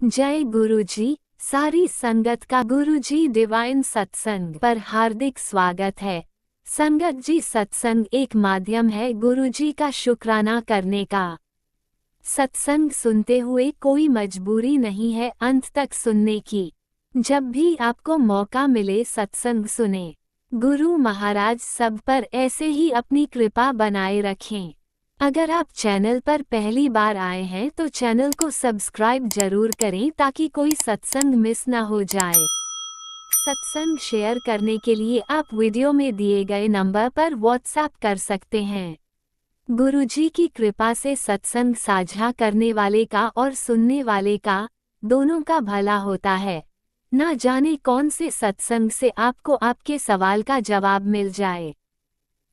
जय गुरु जी। सारी संगत का गुरु जी डिवाइन सत्संग पर हार्दिक स्वागत है। संगत जी, सत्संग एक माध्यम है गुरु जी का शुक्राना करने का। सत्संग सुनते हुए कोई मजबूरी नहीं है अंत तक सुनने की। जब भी आपको मौका मिले सत्संग सुने। गुरु महाराज सब पर ऐसे ही अपनी कृपा बनाए रखें। अगर आप चैनल पर पहली बार आए हैं तो चैनल को सब्सक्राइब जरूर करें ताकि कोई सत्संग मिस ना हो जाए। सत्संग शेयर करने के लिए आप वीडियो में दिए गए नंबर पर व्हाट्सएप कर सकते हैं। गुरुजी की कृपा से सत्संग साझा करने वाले का और सुनने वाले का दोनों का भला होता है। ना जाने कौन से सत्संग से आपको आपके सवाल का जवाब मिल जाए।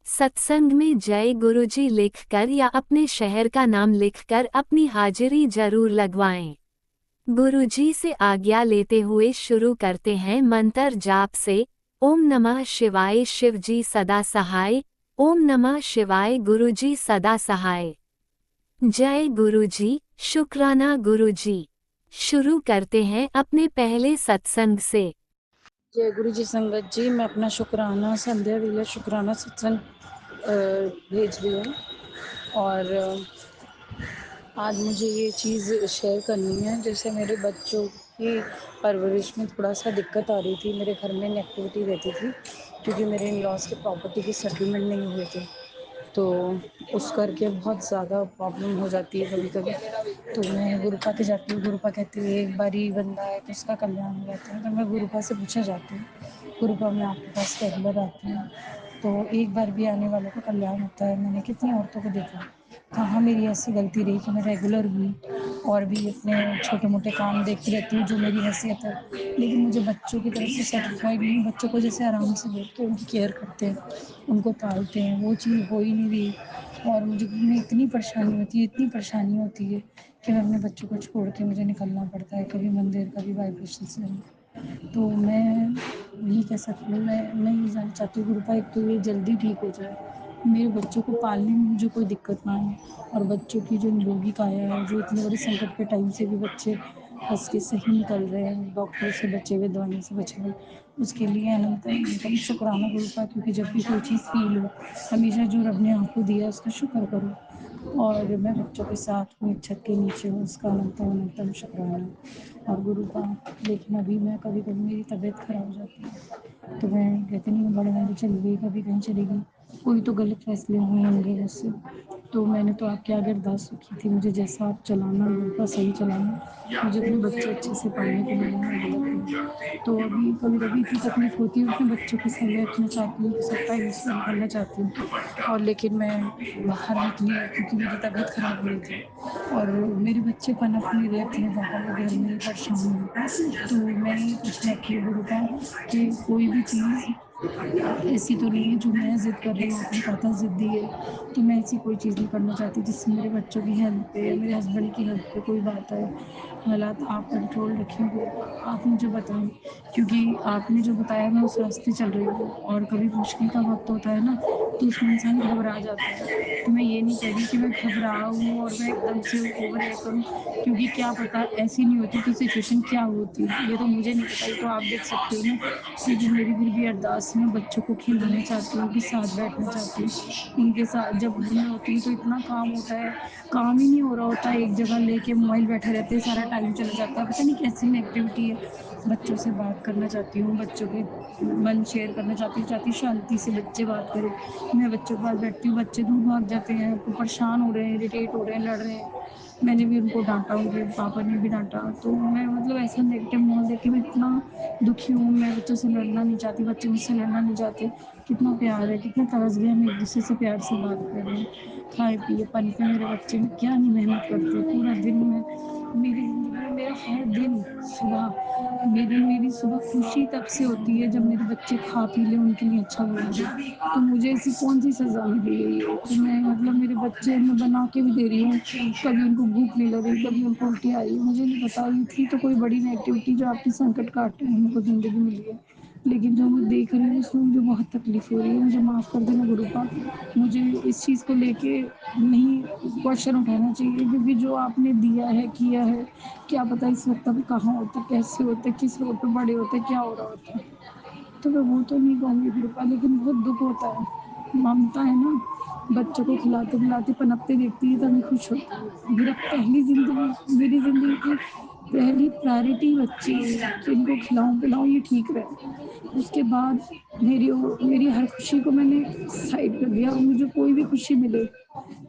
सत्संग में जय गुरुजी लिखकर या अपने शहर का नाम लिखकर अपनी हाजिरी जरूर लगवाएं। गुरुजी से आज्ञा लेते हुए शुरू करते हैं मंत्र जाप से। ओम नमः शिवाय, शिवजी सदा सहाय। ओम नमः शिवाय, गुरुजी सदा सहाय। जय गुरुजी, शुक्राना गुरुजी। शुरू करते हैं अपने पहले सत्संग से। जय गुरु जी संगत जी, मैं अपना शुक्राना संध्या वेला शुक्राना सत्संग भेज रही हूँ। और आज मुझे ये चीज़ शेयर करनी है। जैसे मेरे बच्चों की परवरिश में थोड़ा सा दिक्कत आ रही थी। मेरे घर में नेगेटिविटी रहती थी क्योंकि मेरे इन लॉज के प्रॉपर्टी के सेटलमेंट नहीं हुए थे, तो उस करके बहुत ज़्यादा प्रॉब्लम हो जाती है कभी कभी। तो मैं गुरुपा के जाती हूँ। गुरुपा कहती है एक बार ही बंदा है तो उसका कल्याण हो जाता है। तो मैं गुरुपा से पूछा जाती हूँ, गुरुपा मैं आपके पास रेगुलर आती हूँ तो एक बार भी आने वालों का कल्याण होता है। मैंने कितनी औरतों को देखा, कहाँ मेरी ऐसी गलती रही कि मैं रेगुलर हुई और भी अपने छोटे मोटे काम देखती रहती हूँ जो मेरी हैसियत है, लेकिन मुझे बच्चों की तरफ से सेटिस्फाइड नहीं। बच्चों को जैसे आराम से बैठ के उनकी केयर करते हैं, उनको पालते हैं, वो चीज़ हो ही नहीं रही। और मुझे घर में इतनी परेशानी होती है, इतनी परेशानी होती है कि मैं अपने बच्चों को छोड़ के मुझे निकलना पड़ता है, कभी मंदिर कभी वाइब्रेशन से। तो मैं यही कह सकती हूँ, मैं ये जानना चाहती हूँ गुरुपा, एक तो ये जल्दी ठीक हो जाए, मेरे बच्चों को पालने में मुझे कोई दिक्कत ना आए, और बच्चों की जो निरोगी काया है, जो इतने बड़े संकट के टाइम से भी बच्चे हंस के सही निकल रहे हैं, डॉक्टर से बचे हुए, दवाइयों से बचे हुए, उसके लिए अनंत अनंत शुक्राना गुरुपा। क्योंकि जब भी कोई चीज़ फील हो, हमेशा जो रब ने आपको दिया उसका शुक्र करो। और मैं बच्चों के साथ हूँ, छत के नीचे हूँ, उसका अनंतम अनंतम शुक्राना और गुरु का। लेकिन अभी मैं कभी कभी मेरी तबीयत खराब हो जाती है तो मैं कहती नहीं, मैं बड़े मंदिर चली गई, कभी कहीं चली गई, कोई तो गलत फैसले हुए होंगे मुझसे। तो मैंने तो आपके आगे अरदास रखी थी, मुझे जैसा आप चलाना गुरुपा सही चलाना, मुझे अपने बच्चे अच्छे से पालने को मिले, मैं गलत हूँ। तो अभी कभी कभी इतनी तकलीफ होती है, अपने बच्चों के समय रखना चाहती हूँ, सब टाइम से निकलना चाहती हूँ, और लेकिन मैं बाहर निकली क्योंकि मेरी तबीयत खराब हो रही थी और मेरे बच्चे पनप नहीं रहे थे बाहर, वो घर में परेशान हुए। तो मैं ये पूछना कि गुरुपा कि कोई भी चीज़ ऐसी तो नहीं है जो मैं ज़िद कर रही हूँ, आपने कहा था ज़िद्दी है, तो मैं ऐसी कोई चीज़ नहीं करना चाहती जिससे मेरे बच्चों की हेल्थ पे या मेरे हस्बैंड की हेल्थ पे कोई बात आए। हालात आप कंट्रोल रखें गुरुपा, आप मुझे बताएं, क्योंकि आपने जो बताया मैं उस रास्ते चल रही हूँ। और कभी मुश्किल का वक्त होता है ना, तो उसमें इंसान घबरा जाता है। तो मैं ये नहीं कह रही कि मैं घबराऊँ और मैं एकदम से ओवर रिएक्ट करूँ, क्योंकि क्या पता ऐसी नहीं होती तो सिचुएशन क्या होती, ये तो मुझे नहीं पता, ये तो आप देख सकते हो ना। लेकिन मेरी फिर भी अरदास में बच्चों को खिलाना चाहती हूँ, उनके साथ बैठना चाहती हूँ, उनके साथ जब घर में होती हूँ तो इतना काम होता है, काम ही नहीं हो रहा होता है, एक जगह लेके मोबाइल बैठे रहते हैं, सारा टाइम चला जाता है, पता नहीं कैसी नेगेटिविटी है। बच्चों से बात करना चाहती हूँ, बच्चों के मन शेयर करना चाहती हूँ, शांति से बच्चे बात करें। मैं बच्चों के पास बैठती हूँ, बच्चे दूर भाग जाते हैं, वो परेशान हो रहे हैं, इरिटेट हो रहे हैं, लड़ रहे हैं। मैंने भी उनको डांटा, उनके पापा ने भी डांटा। तो मैं मतलब ऐसा नेगेटिव माहौल देख के मैं इतना दुखी हूँ। मैं बच्चों से लड़ना नहीं चाहती, बच्चे मुझसे लड़ना नहीं चाहते। कितना प्यार है, कितने तरस गए, हम एक दूसरे से प्यार से बात कर रहे हैं, खाए पिए पन पे मेरे बच्चे में क्या नहीं मेहनत करते पूरा दिन में। मेरी ज़िंदगी में मेरा हर दिन सुबह मेरी सुबह खुशी तब से होती है जब मेरे बच्चे खा पी लें, उनके लिए अच्छा बना दूँ। तो मुझे ऐसी कौन सी सज़ा मिली है ये कि मैं मतलब मेरे बच्चे मैं बना के भी दे रही हूँ, कभी उनको भूख नहीं लग रही, कभी उनको उल्टी आ रही है। मुझे नहीं पता, ये थी तो कोई बड़ी नेगेटिविटी जो आपकी संकट काट रही है, हमको ज़िंदगी मिली है। लेकिन जो मैं देख रही हूँ उसमें मुझे बहुत तकलीफ़ हो रही है। मुझे माफ़ कर देना गुरुपा, मुझे इस चीज़ को लेके नहीं क्वेश्चन उठाना चाहिए, क्योंकि जो आपने दिया है, किया है, क्या पता इस वक़्त हम कहाँ होते, कैसे होते, किस रोड पे बड़े होते, क्या हो रहा होता। तो मैं वो तो नहीं कहूँगी कृपा, लेकिन बहुत दुःख होता है। ममता है ना, बच्चों को खिलाते-पिलाते पनपते देखती है तभी खुश होती है। मेरी ज़िंदगी की पहली प्रायोरिटी बच्चे हैं कि इनको खिलाऊँ-पिलाऊँ, ये ठीक रहे। उसके बाद मेरी हर खुशी को मैंने साइड कर दिया। अब मुझे कोई भी खुशी मिले,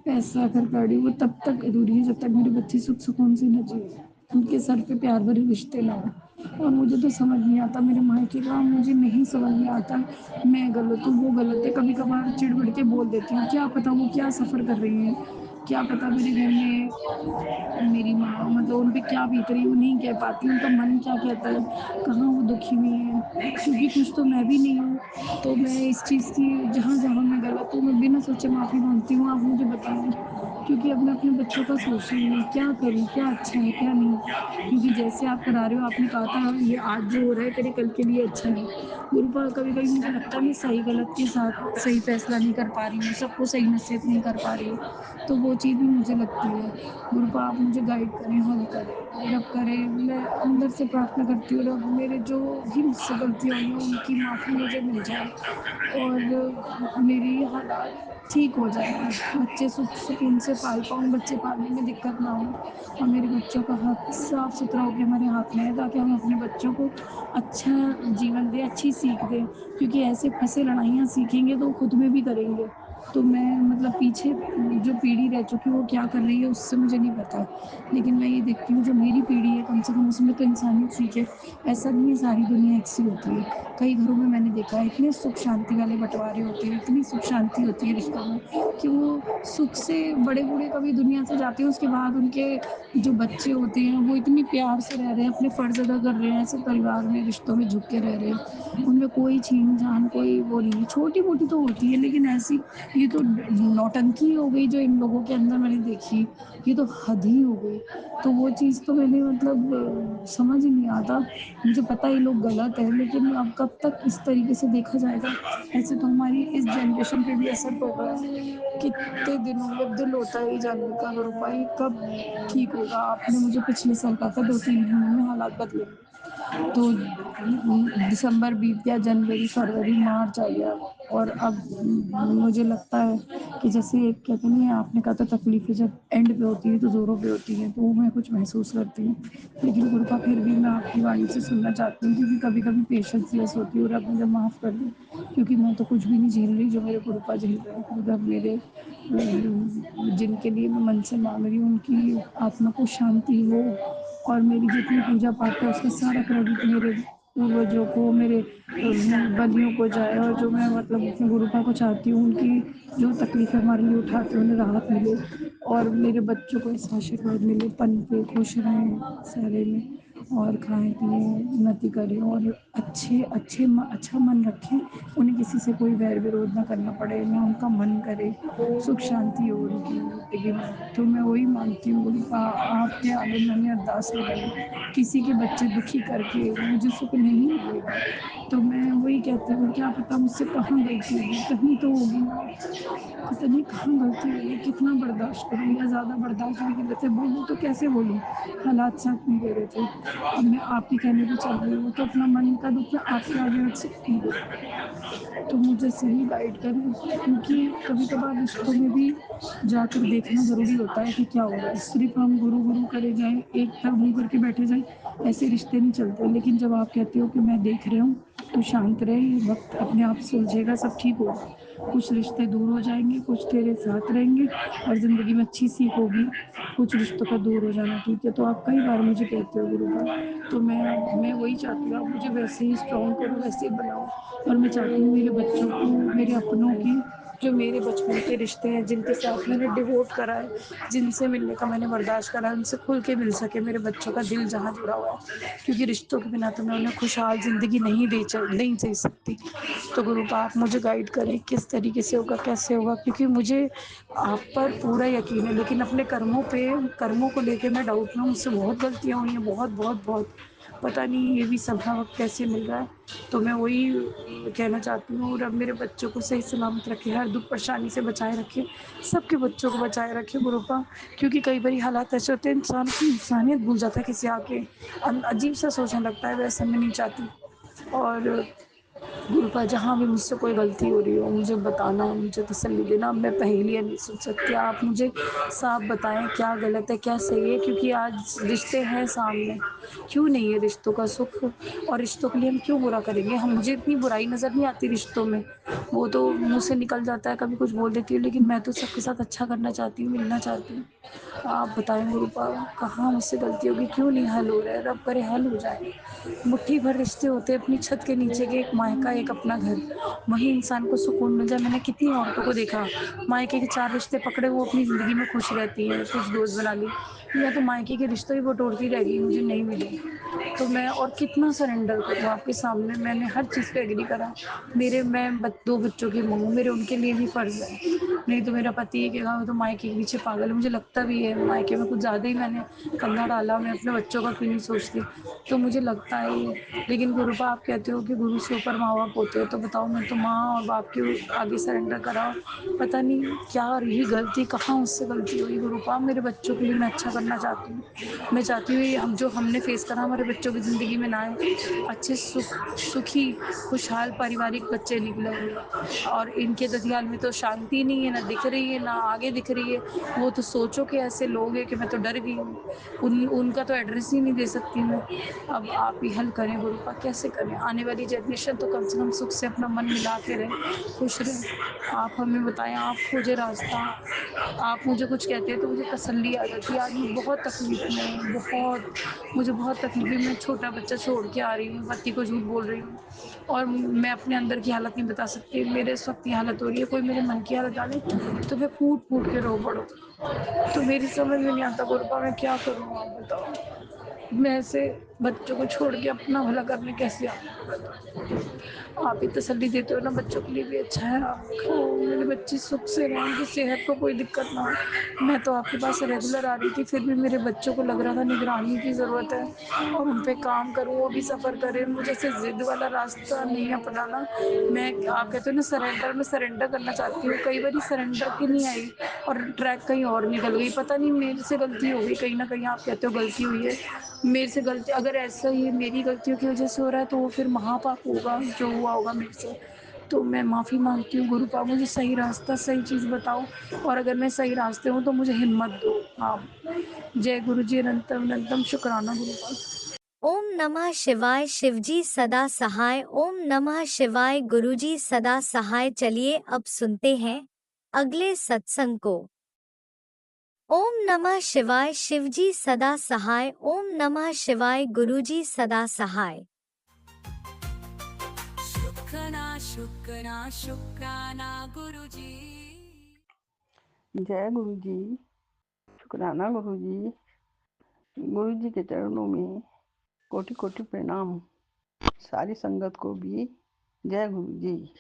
पैसा, घर-गाड़ी, वो तब तक अधूरी है जब तक मेरे बच्चे सुख सुकून से ना जिएँ, उनके सर पे प्यार भरे रिश्ते ना हों। और मुझे तो समझ नहीं आता मेरे मायके का, मुझे नहीं समझ में आता, मैं गलत हूँ, वो गलत है। कभी-कभार चिढ़-विढ़ के बोल देती हूँ, क्या पता वो क्या सफ़र कर रही हैं, क्या पता मेरे घर में मेरी माँ मतलब उन पे क्या बीत रही है, वो नहीं कह पाती, उनका मन क्या कहता है, कहाँ वो दुखी हुई हैं, क्योंकि खुश तो मैं भी नहीं हूँ। तो मैं इस चीज़ की जहाँ-जहाँ मैं गलत हूँ, मैं बिना सोचे माफ़ी माँगती हूँ, आप मुझे बताएँ। क्योंकि अब मैं अपने बच्चों का सोच रही हूँ, क्या करूँ, क्या अच्छा है, क्या नहीं? क्योंकि जैसे आप करा रहे हो, आपने कहा था ये आज जो हो रहा है तेरे कल के लिए अच्छा है। गुरुपा कभी-कभी मुझे लगता है मैं सही-गलत के साथ सही फैसला नहीं कर पा रही हूँ, सबको सही नसीहत नहीं कर पा रही हूँ, तो वो चीज़ भी मुझे लगती है। गुरुपा आप मुझे गाइड करें, हल करें, रब करे मैं अंदर से प्रार्थना करती हूँ, रब मेरे जो भी मुझसे गलतियाँ हुई हैं उनकी माफ़ी मुझे मिल जाए और मेरी हालात ठीक हो जाएँ, बच्चे सुख सुकून से पाल पाऊँ, बच्चे पालने में दिक्कत ना हो और मेरे बच्चों का हाथ साफ-सुथरा होके हमारे हाथ में है, ताकि हम अपने बच्चों को अच्छा जीवन दें, अच्छी सीख दें, क्योंकि ऐसे फँसे लड़ाइयाँ सीखेंगे तो खुद में भी करेंगे। तो मैं मतलब पीछे जो पीढ़ी रह चुकी है वो क्या कर रही है उससे मुझे नहीं पता। लेकिन मैं ये देखती हूँ जो मेरी पीढ़ी है कम से कम उसमें तो इंसानियत सीखे। ऐसा नहीं है सारी दुनिया एक सी होती है। कई घरों में मैंने देखा है इतने सुख शांति वाले बँटवारे होते हैं, इतनी सुख शांति होती है रिश्तों में कि वो सुख से बड़े-बूढ़े कभी दुनिया से जाते हैं, उसके बाद उनके जो बच्चे होते हैं वो इतनी प्यार से रह रहे हैं, अपने फ़र्ज़ अदा कर रहे हैं, ऐसे परिवार में रिश्तों में झुक के रह रहे हैं। उनमें कोई छीन-झान कोई वो नहीं है, छोटी-मोटी तो होती है लेकिन ऐसी ये तो नौटंकी हो गई जो इन लोगों के अंदर मैंने देखी, ये तो हद ही हो गई। तो वो चीज़ तो मैंने मतलब समझ ही नहीं आता। मुझे पता है ये लोग गलत है, लेकिन अब कब तक इस तरीके से देखा जाएगा? ऐसे तो हमारी इस जनरेशन पे भी असर पड़ रहा है। कितने दिनों में दिल होता है ये जानने का गुरुभाई कब ठीक होगा? आपने मुझे पिछले साल कहा था 2-3 महीनों में हालात बदलेंगे। तो दिसंबर बीत गया, जनवरी, फरवरी, मार्च आ गया और अब मुझे लगता है कि जैसे एक कहते नहीं है आपने कहा था तकलीफ़ें जब एंड पे होती हैं तो ज़ोरों पे होती हैं, तो वो मैं कुछ महसूस करती हूँ। लेकिन गुरुपा फिर भी मैं आपकी वाणी से सुनना चाहती हूँ, क्योंकि कभी-कभी पेशेंस लेस होती हूँ और अब मुझे माफ़ कर दें, क्योंकि मैं तो कुछ भी नहीं झेल रही जो मेरे गुरुपा झेल रहे हैं। मतलब मेरे जिनके लिए मैं मन से माँग रही हूँ उनकी आत्मा को शांति हो और मेरी जितनी पूजा पाठ है उसका सारा क्रेडिट मेरे पूर्वजों को, मेरे बलियों को जाए और जो मैं मतलब अपने गुरुपा को चाहती हूँ उनकी जो तकलीफ़ें हमारे लिए उठाते हैं उन्हें राहत मिले और मेरे बच्चों को ऐसा आशीर्वाद मिले, पनपे, खुश रहें सारे में और खाएँ-पिएँ, उन्नति करें और अच्छा मन रखें, उन्हें किसी से कोई वैर विरोध ना करना पड़े, ना उनका मन करे, सुख शांति हो उनकी ज़िंदगी में। तो मैं वही माँगती हूँ गुरुपा आपके आगे मैंने अरदास लगाई, किसी के बच्चे दुखी करके मुझे सुख नहीं मिलेगा। तो मैं वही कहती हूँ क्या पता मुझसे कहाँ गलती होगी, कहीं तो होगी ना, पता नहीं कहाँ गलती होगी, कितना बर्दाश्त करूँ या ज़्यादा बर्दाश्त भी नहीं रहते, बोलूँ तो कैसे बोलूँ? हालात साथ नहीं दे रहे थे। अब मैं आपके कहने पे चल रही हूँ, तो अपना मन का दुःख मैं आपके आगे रख सकती हूँ। तो मुझे सही गाइड करें, क्योंकि कभी-कभार रिश्तों में भी जाकर देखना ज़रूरी होता है कि क्या हो रहा है। सिर्फ़ हम गुरु-गुरु करे जाएँ, एक तरफ मुँह करके बैठे जाएँ, ऐसे रिश्ते नहीं चलते। लेकिन जब आप कहते हो कि मैं देख रहा हूँ, तो शांत रहे, ये वक़्त अपने आप सुलझेगा, सब ठीक होगा। कुछ रिश्ते दूर हो जाएँगे, कुछ तेरे साथ रहेंगे और ज़िंदगी में अच्छी सीख होगी। कुछ रिश्तों का दूर हो जाना ठीक है, तो आप कई बार मुझे कहते हो गुरुवर, तो मैं वही चाहती हूँ, आप मुझे वैसे ही स्ट्रॉन्ग करो, वैसे ही बनाओ और मैं चाहती हूँ मेरे बच्चों को, मेरे अपनों की जो मेरे बचपन के रिश्ते हैं, जिनके साथ मैंने डिवोट करा है, जिनसे मिलने का मैंने बर्दाश्त करा है, उनसे खुल के मिल सके, मेरे बच्चों का दिल जहाँ जुड़ा हुआ है। क्योंकि रिश्तों के बिना तो मैं उन्हें खुशहाल ज़िंदगी नहीं जी सकती। तो गुरुपा आप मुझे गाइड करें, किस तरीके से होगा, कैसे होगा? क्योंकि मुझे आप पर पूरा यकीन है, लेकिन अपने कर्मों को लेके मैं डाउट में हूँ, मुझसे बहुत गलतियाँ हुई हैं, बहुत, बहुत, बहुत। पता नहीं ये भी समय वक़्त कैसे मिल रहा है। तो मैं वही कहना चाहती हूँ, और अब मेरे बच्चों को सही सलामत रखे, हर दुःख परेशानी से बचाए रखे, सबके बच्चों को बचाए रखे गुरूपा। क्योंकि कई बारी हालात ऐसे होते हैं, इंसान की इंसानियत भूल जाता है किसी आके, अजीब-सा सोचने लगता है, वैसा मैं नहीं चाहती। और गुरूपा जहाँ भी मुझसे कोई गलती हो रही हो मुझे बताना, मुझे तसल्ली देना। अब मैं पहेलियाँ नहीं सुन सकती, आप मुझे साफ बताएँ क्या गलत है, क्या सही है? क्योंकि आज रिश्ते हैं सामने, क्यों नहीं है रिश्तों का सुख, और रिश्तों के लिए हम क्यों बुरा करेंगे? हम मुझे इतनी बुराई नज़र नहीं आती रिश्तों में, वो तो मुँह से निकल जाता है, कभी कुछ बोल देती हूँ, लेकिन मैं तो सबके साथ अच्छा करना चाहती हूँ, मिलना चाहती हूँ। आप बताएँ गुरूपा, कहाँ मुझसे गलती होगी, क्यों नहीं हल हो रहा है? रब करे हल हो जाए। मुट्ठी भर रिश्ते होते हैं अपनी छत के नीचे के, एक मायका एक अपना घर, वहीं इंसान को सुकून मिल जाए। मैंने कितनी औरतों को देखा, मायके के 4 रिश्ते पकड़े, वो अपनी ज़िंदगी में खुश रहती हैं, कुछ दोस्त बना ली। मैं तो मायके के रिश्तों ही बटोरती रह गई, मुझे नहीं मिले। तो मैं और कितना सरेंडर करूँ आपके सामने, मैंने हर चीज़ पे एग्री करा। मेरे मैं 2 बच्चों की माँ हूँ, मेरे उनके लिए भी फ़र्ज़ है। नहीं तो मेरा पति ये कहेगा वो तो मायके के पीछे पागल है, मुझे लगता भी है मायके में कुछ ज़्यादा ही मैंने कंधा डाला, मैं अपने बच्चों का क्यों नहीं सोचती, तो मुझे लगता है ये। लेकिन गुरूपा आप कहते हो कि गुरु से ऊपर माँ-बाप होते हैं, तो बताओ मैं तो माँ और बाप के आगे सरेंडर करा, पता नहीं क्या रही गलती, कहाँ मुझसे गलती हुई गुरूपा। मेरे बच्चों के लिए मैं अच्छा करना चाहती हूँ। मैं चाहती हूँ ये हम जो हमने फेस करा हमारे बच्चों की ज़िंदगी में ना आए। अच्छे सुखी, खुशहाल पारिवारिक बच्चे निकलें, और इनके ददियाल में तो शांति नहीं है, ना दिख रही है, ना आगे दिख रही है। वो तो सोचो कि ऐसे लोग हैं कि मैं तो डर गई हूँ। उनका तो एड्रेस ही नहीं दे सकती मैं। अब आप ही हल करें गुरूपा, कैसे करें? आने वाली जनरेशन तो कम से कम सुख से अपना मन मिला के रहे, खुश रहे। आप हमें बताएँ, आप खोजें रास्ता। आप मुझे कुछ कहते हैं तो मुझे तसल्ली आ जाती है। आज मैं बहुत तकलीफ़ में हूँ, बहुत, मुझे बहुत तकलीफ़ है। मैं छोटा बच्चा छोड़ के आ रही हूँ, पति को झूठ बोल रही हूँ, और मैं अपने अंदर की हालत नहीं बता सकती। मेरे इस वक़्त ये हालत हो रही है, कोई मेरे मन की हालत जाने तो मैं फूट-फूट के रो पड़ूँ। तो मेरी समझ में नहीं आता गुरूपा, मैं क्या करूँ आप बताओ? मैं ऐसे बच्चों को छोड़ के अपना भला करने कैसे आऊँ? आप ही तसल्ली देते हो ना, बच्चों के लिए भी अच्छा है। आप मेरे बच्चे सुख से रहें, उनकी सेहत को कोई दिक्कत ना हो। मैं तो आपके पास रेगुलर आ रही थी, फिर भी मेरे बच्चों को लग रहा था निगरानी की ज़रूरत है, और उन पे काम करूँ, वो भी सफ़र करें। मुझे ऐसे ज़िद वाला रास्ता नहीं अपनाना। मैं, आप कहते हो ना सरेंडर, मैं सरेंडर करना चाहती हूँ। कई बारी सरेंडर की नहीं आई और ट्रैक कहीं और निकल गई। पता नहीं मेरे से गलती हो गई, कहीं न कहीं आप कहते हो गलती हुई है। मेरे से गलती, अगर ऐसा ये मेरी गलतियों की वज़ह से हो रहा है तो वो फिर महापाप होगा जो हुआ होगा मेरे से। तो मैं माफ़ी माँगती हूँ गुरूपा, मुझे सही रास्ता, सही चीज़ बताओ, और अगर मैं सही रास्ते हूँ तो मुझे हिम्मत दो आप। जय गुरु जी अनंतम अनंतम, शुक्राना गुरूपा। ओम नमः शिवाय। शिवजी सदा सहाय। ओम नमः शिवाय। गुरुजी सदा सहाय। चलिए अब सुनते हैं अगले सत्संग को। ओम नमः शिवाय। शिवजी सदा सहाय। ओम नमः शिवाय। गुरुजी सदा सहाय। शुक्राना शुक्राना शुक्राना गुरुजी। जय गुरु जी। शुक्राना गुरु जी। गुरु जी के चरणों में कोटि कोटि प्रणाम। सारी संगत को भी जय गुरु जी।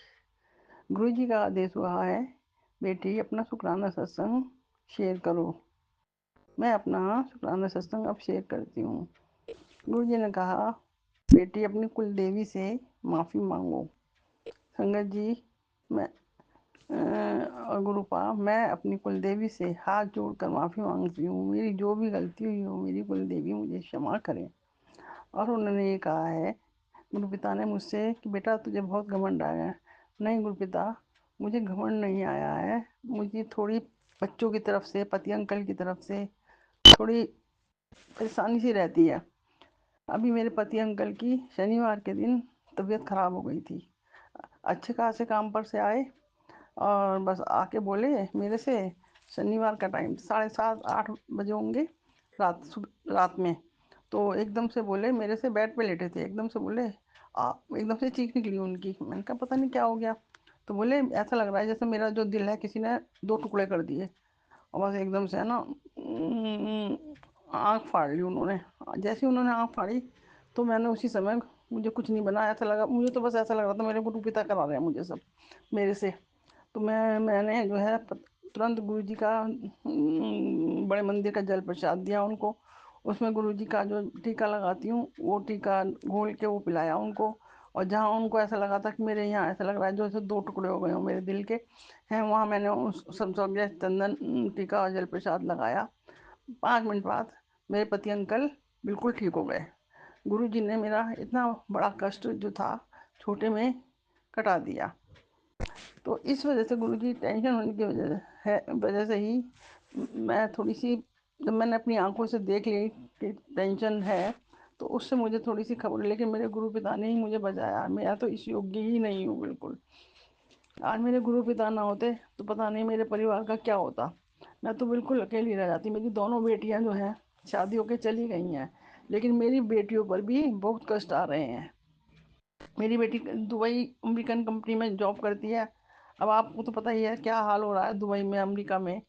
गुरु जी का आदेश हुआ है, बेटी अपना शुक्राना सत्संग शेयर करो। मैं अपना शुक्राना सत्संग अब शेयर करती हूँ। गुरु जी ने कहा, बेटी अपनी कुल देवी से माफ़ी मांगो। संगत जी, मैं और गुरुपा, मैं अपनी कुल देवी से हाथ जोड़कर माफ़ी मांगती हूँ। मेरी जो भी गलती हुई हो, मेरी कुल देवी मुझे क्षमा करें। और उन्होंने ये कहा है, गुरुपिता ने मुझसे, कि बेटा तुझे बहुत घमंड आया है। नहीं गुरुपिता, मुझे घमंड नहीं आया है। मुझे थोड़ी बच्चों की तरफ से, पति अंकल की तरफ से थोड़ी परेशानी सी रहती है। अभी मेरे पति अंकल की शनिवार के दिन तबीयत खराब हो गई थी। अच्छे खासे काम पर से आए और बस आके बोले मेरे से, शनिवार का टाइम 7:30-8 बजे होंगे, रात में। तो एकदम से बोले, मेरे से बेड पे लेटे थे, एकदम से बोले, एकदम से चीख निकली उनकी। मैंने कहा पता नहीं क्या हो गया। तो बोले ऐसा लग रहा है जैसे मेरा जो दिल है किसी ने 2 टुकड़े कर दिए। और बस एकदम से है ना, आँख फाड़ ली उन्होंने। जैसे ही उन्होंने आँख फाड़ी तो मैंने उसी समय, मुझे कुछ नहीं बना, ऐसा लगा मुझे, तो बस ऐसा लग रहा था मेरे गुरु पिता करा रहे हैं मुझे सब मेरे से। तो मैंने जो है तुरंत गुरु जी का बड़े मंदिर का जल प्रसाद दिया उनको। उसमें गुरुजी का जो टीका लगाती हूँ वो टीका घोल के वो पिलाया उनको। और जहाँ उनको ऐसा लगा था कि मेरे यहाँ ऐसा लग रहा है जैसे दो टुकड़े हो गए हों मेरे दिल के हैं, वहाँ मैंने उस सब चंदन टीका और जल प्रसाद लगाया। 5 मिनट बाद मेरे पति अंकल बिल्कुल ठीक हो गए। गुरुजी ने मेरा इतना बड़ा कष्ट जो था छोटे में कटा दिया। तो इस वजह से गुरुजी टेंशन होने की वजह से ही मैं थोड़ी सी, जब मैंने अपनी आंखों से देख ली कि टेंशन है, तो उससे मुझे थोड़ी सी खबर, लेकिन मेरे गुरु पिता ने ही मुझे बचाया। मैं तो इस योग्य ही नहीं हूँ बिल्कुल। आज मेरे गुरु पिता ना होते तो पता नहीं मेरे परिवार का क्या होता। मैं तो बिल्कुल अकेली रह जाती। मेरी दोनों बेटियां जो हैं शादी होके चली गई हैं, लेकिन मेरी बेटियों पर भी बहुत कष्ट आ रहे हैं। मेरी बेटी दुबई अमेरिकन कंपनी में जॉब करती है। अब आपको तो पता ही है क्या हाल हो रहा है दुबई में, अमेरिका में।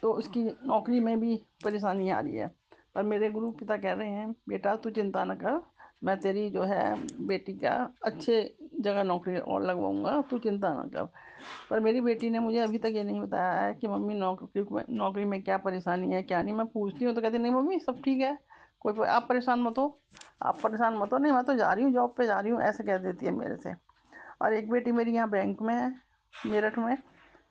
तो उसकी नौकरी में भी परेशानी आ रही है। पर मेरे गुरु पिता कह रहे हैं बेटा तू चिंता न कर, मैं तेरी जो है बेटी का अच्छे जगह नौकरी और लगवाऊंगा, तू चिंता ना कर। पर मेरी बेटी ने मुझे अभी तक ये नहीं बताया है कि मम्मी नौकरी में क्या परेशानी है क्या नहीं। मैं पूछती हूँ तो कहती नहीं मम्मी सब ठीक है, आप परेशान मत हो, आप परेशान मत हो, नहीं मैं तो जा रही हूँ जॉब पे जा रही हूँ, ऐसे कह देती है मेरे से। और एक बेटी मेरी यहाँ बैंक में है, मेरठ में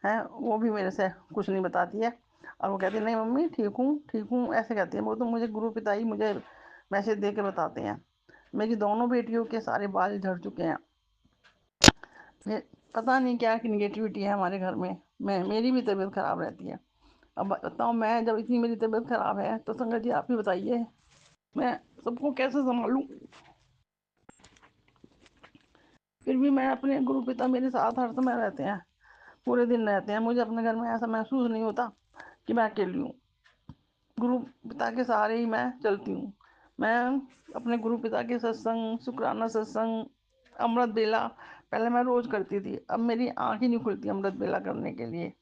है, वो भी मेरे से कुछ नहीं बताती है। और वो कहती है नहीं मम्मी ठीक हूँ ऐसे कहती है। वो तो मुझे गुरु पिता ही मुझे मैसेज दे के बताते हैं। मेरी दोनों बेटियों के सारे बाल झड़ चुके हैं। ये पता नहीं क्या कि निगेटिविटी है हमारे घर में। मेरी भी तबीयत खराब रहती है। अब बताओ मैं जब इतनी मेरी तबीयत खराब है तो संगत जी आप ही बताइए मैं सबको कैसे संभालूं। फिर भी मैं अपने गुरु पिता मेरे साथ हर समय रहते हैं, पूरे दिन रहते हैं। मुझे अपने घर में ऐसा महसूस नहीं होता कि मैं अकेली हूँ। गुरु पिता के सहारे ही मैं चलती हूँ। मैं अपने गुरु पिता के सत्संग, शुक्राना सत्संग, अमृत बेला पहले मैं रोज करती थी, अब मेरी आँख ही नहीं खुलती अमृत बेला करने के लिए।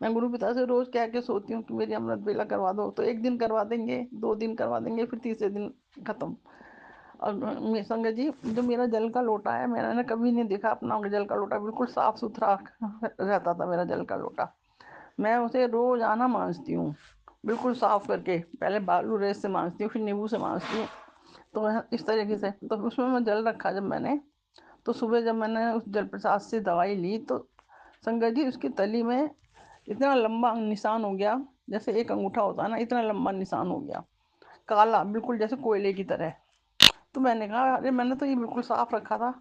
मैं गुरु पिता से रोज कह के सोती हूँ कि मेरी अमृत बेला करवा दो, तो एक दिन करवा देंगे, 2 दिन करवा देंगे, फिर तीसरे दिन खत्म। और संगत जी जो मेरा जल का लोटा है, मैंने कभी नहीं देखा अपना जल का लोटा बिल्कुल साफ सुथरा रहता था मेरा जल का लोटा। मैं उसे रोजाना मांजती हूँ बिल्कुल साफ करके, पहले बालू रेत से मांजती हूँ फिर नींबू से मांजती हूँ। तो इस तरीके से तो उसमें मैं जल रखा जब मैंने, तो सुबह जब मैंने उस जल प्रसाद से दवाई ली तो संगत जी उसकी तली में इतना लंबा निशान हो गया, जैसे एक अंगूठा होता है ना, इतना लंबा निशान हो गया, काला बिल्कुल जैसे कोयले की तरह। तो मैंने कहा अरे मैंने तो ये बिल्कुल साफ रखा था,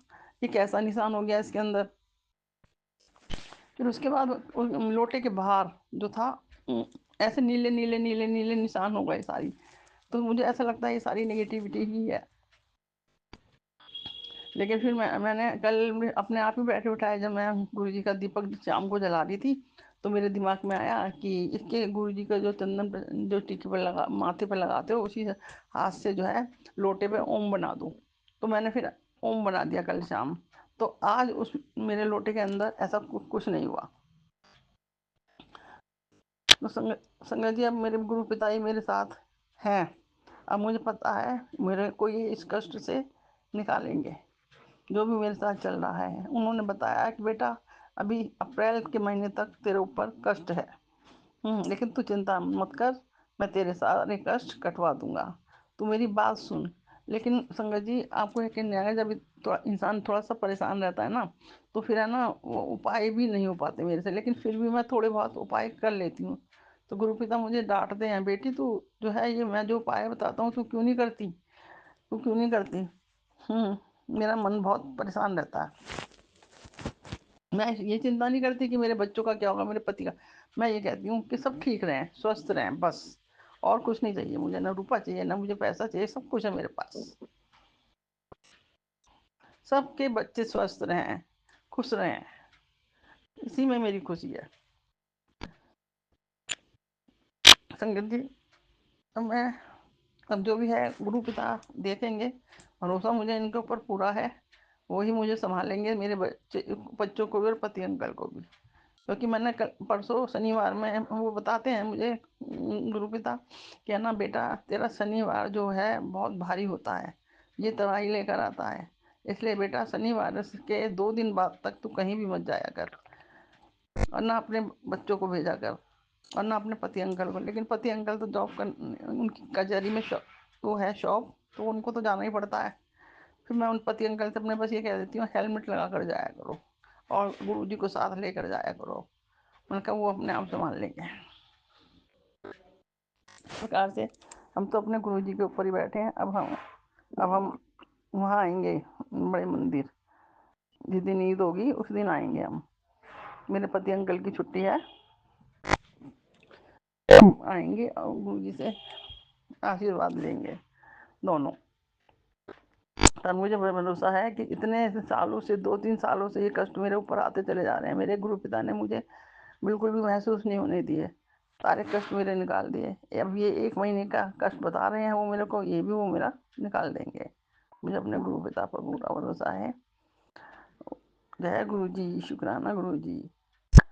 ये कैसा निशान हो गया इसके अंदर। फिर उसके बाद लोटे के बाहर जो था ऐसे नीले नीले नीले नीले निशान हो गए सारी। तो मुझे ऐसा लगता है ये सारी नेगेटिविटी ही है। लेकिन फिर मैंने कल अपने आप ही बैठे उठाए, जब मैं गुरु जी का दीपक शाम को जला रही थी तो मेरे दिमाग में आया कि इसके गुरु जी का जो चंदन जो टीके पर लगा माथे पर लगाते हो उसी हाथ से जो है लोटे पे ओम बना दूं। तो मैंने फिर ओम बना दिया कल शाम। तो आज उस मेरे लोटे के अंदर ऐसा कुछ नहीं हुआ। तो संगत जी अब मेरे गुरु पिता ही मेरे साथ हैं। अब मुझे पता है मेरे को ये इस कष्ट से निकालेंगे जो भी मेरे साथ चल रहा है। उन्होंने बताया कि बेटा अभी अप्रैल के महीने तक तेरे ऊपर कष्ट है, लेकिन तू चिंता मत कर, मैं तेरे सारे कष्ट कटवा दूंगा, तू मेरी बात सुन। लेकिन संगत जी आपको यकीन नहीं आएगा, जब थोड़ा इंसान थोड़ा सा परेशान रहता है ना तो फिर है ना वो उपाय भी नहीं हो पाते मेरे से, लेकिन फिर भी मैं थोड़े बहुत उपाय कर लेती हूँ। तो गुरु पिता मुझे डांटते हैं बेटी तू जो है ये मैं जो उपाय बताता हूँ तू क्यों नहीं करती, तू क्यों नहीं करती। मेरा मन बहुत परेशान रहता है। मैं ये चिंता नहीं करती कि मेरे बच्चों का क्या होगा, मेरे पति का। मैं ये कहती हूँ कि सब ठीक रहें, स्वस्थ रहें, बस और कुछ नहीं चाहिए मुझे, ना रुपया चाहिए ना मुझे पैसा चाहिए, सब कुछ है मेरे पास। सबके बच्चे स्वस्थ रहें, खुश रहें, इसी में मेरी खुशी है। संगत जी अब मैं अब जो भी है गुरु पिता देखेंगे, भरोसा मुझे इनके ऊपर पूरा है, वही मुझे संभालेंगे, मेरे बच्चों को भी और पति अंकल को भी। क्योंकि मैंने कल परसों शनिवार में वो बताते हैं मुझे गुरु पिता कि है ना बेटा तेरा शनिवार जो है बहुत भारी होता है, ये दवाई लेकर आता है, इसलिए बेटा शनिवार के 2 दिन बाद तक तू कहीं भी मत जाया कर और ना अपने बच्चों को भेजा कर। और ना अपने पति अंकल को। लेकिन पति अंकल तो जॉब कर, उनकी कचहरी में वो है शॉप, तो उनको तो जाना ही पड़ता है। फिर मैं उन पति अंकल से अपने बस ये कह देती हूँ, हेलमेट लगा कर जाया करो और गुरु जी को साथ लेकर जाया करो। मैंने कहा वो अपने आप संभाल लेंगे। इस प्रकार से हम तो अपने गुरु जी के ऊपर ही बैठे हैं। अब हम वहाँ आएंगे बड़े मंदिर, जिस दिन ईद होगी उस दिन आएंगे हम। मेरे पति अंकल की छुट्टी है, आएंगे और गुरु जी से आशीर्वाद लेंगे दोनों। तब मुझे भरोसा है कि इतने सालों से, 2-3 सालों से ये कष्ट मेरे ऊपर आते चले जा रहे हैं। मेरे गुरु पिता ने मुझे बिल्कुल भी महसूस नहीं होने दिए, सारे कष्ट मेरे निकाल दिए। अब ये 1 महीने का कष्ट बता रहे हैं वो मेरे को, ये भी वो मेरा निकाल देंगे। मुझे अपने गुरु पिता पर पूरा भरोसा है। जय गुरु जी, शुक्राना गुरु जी,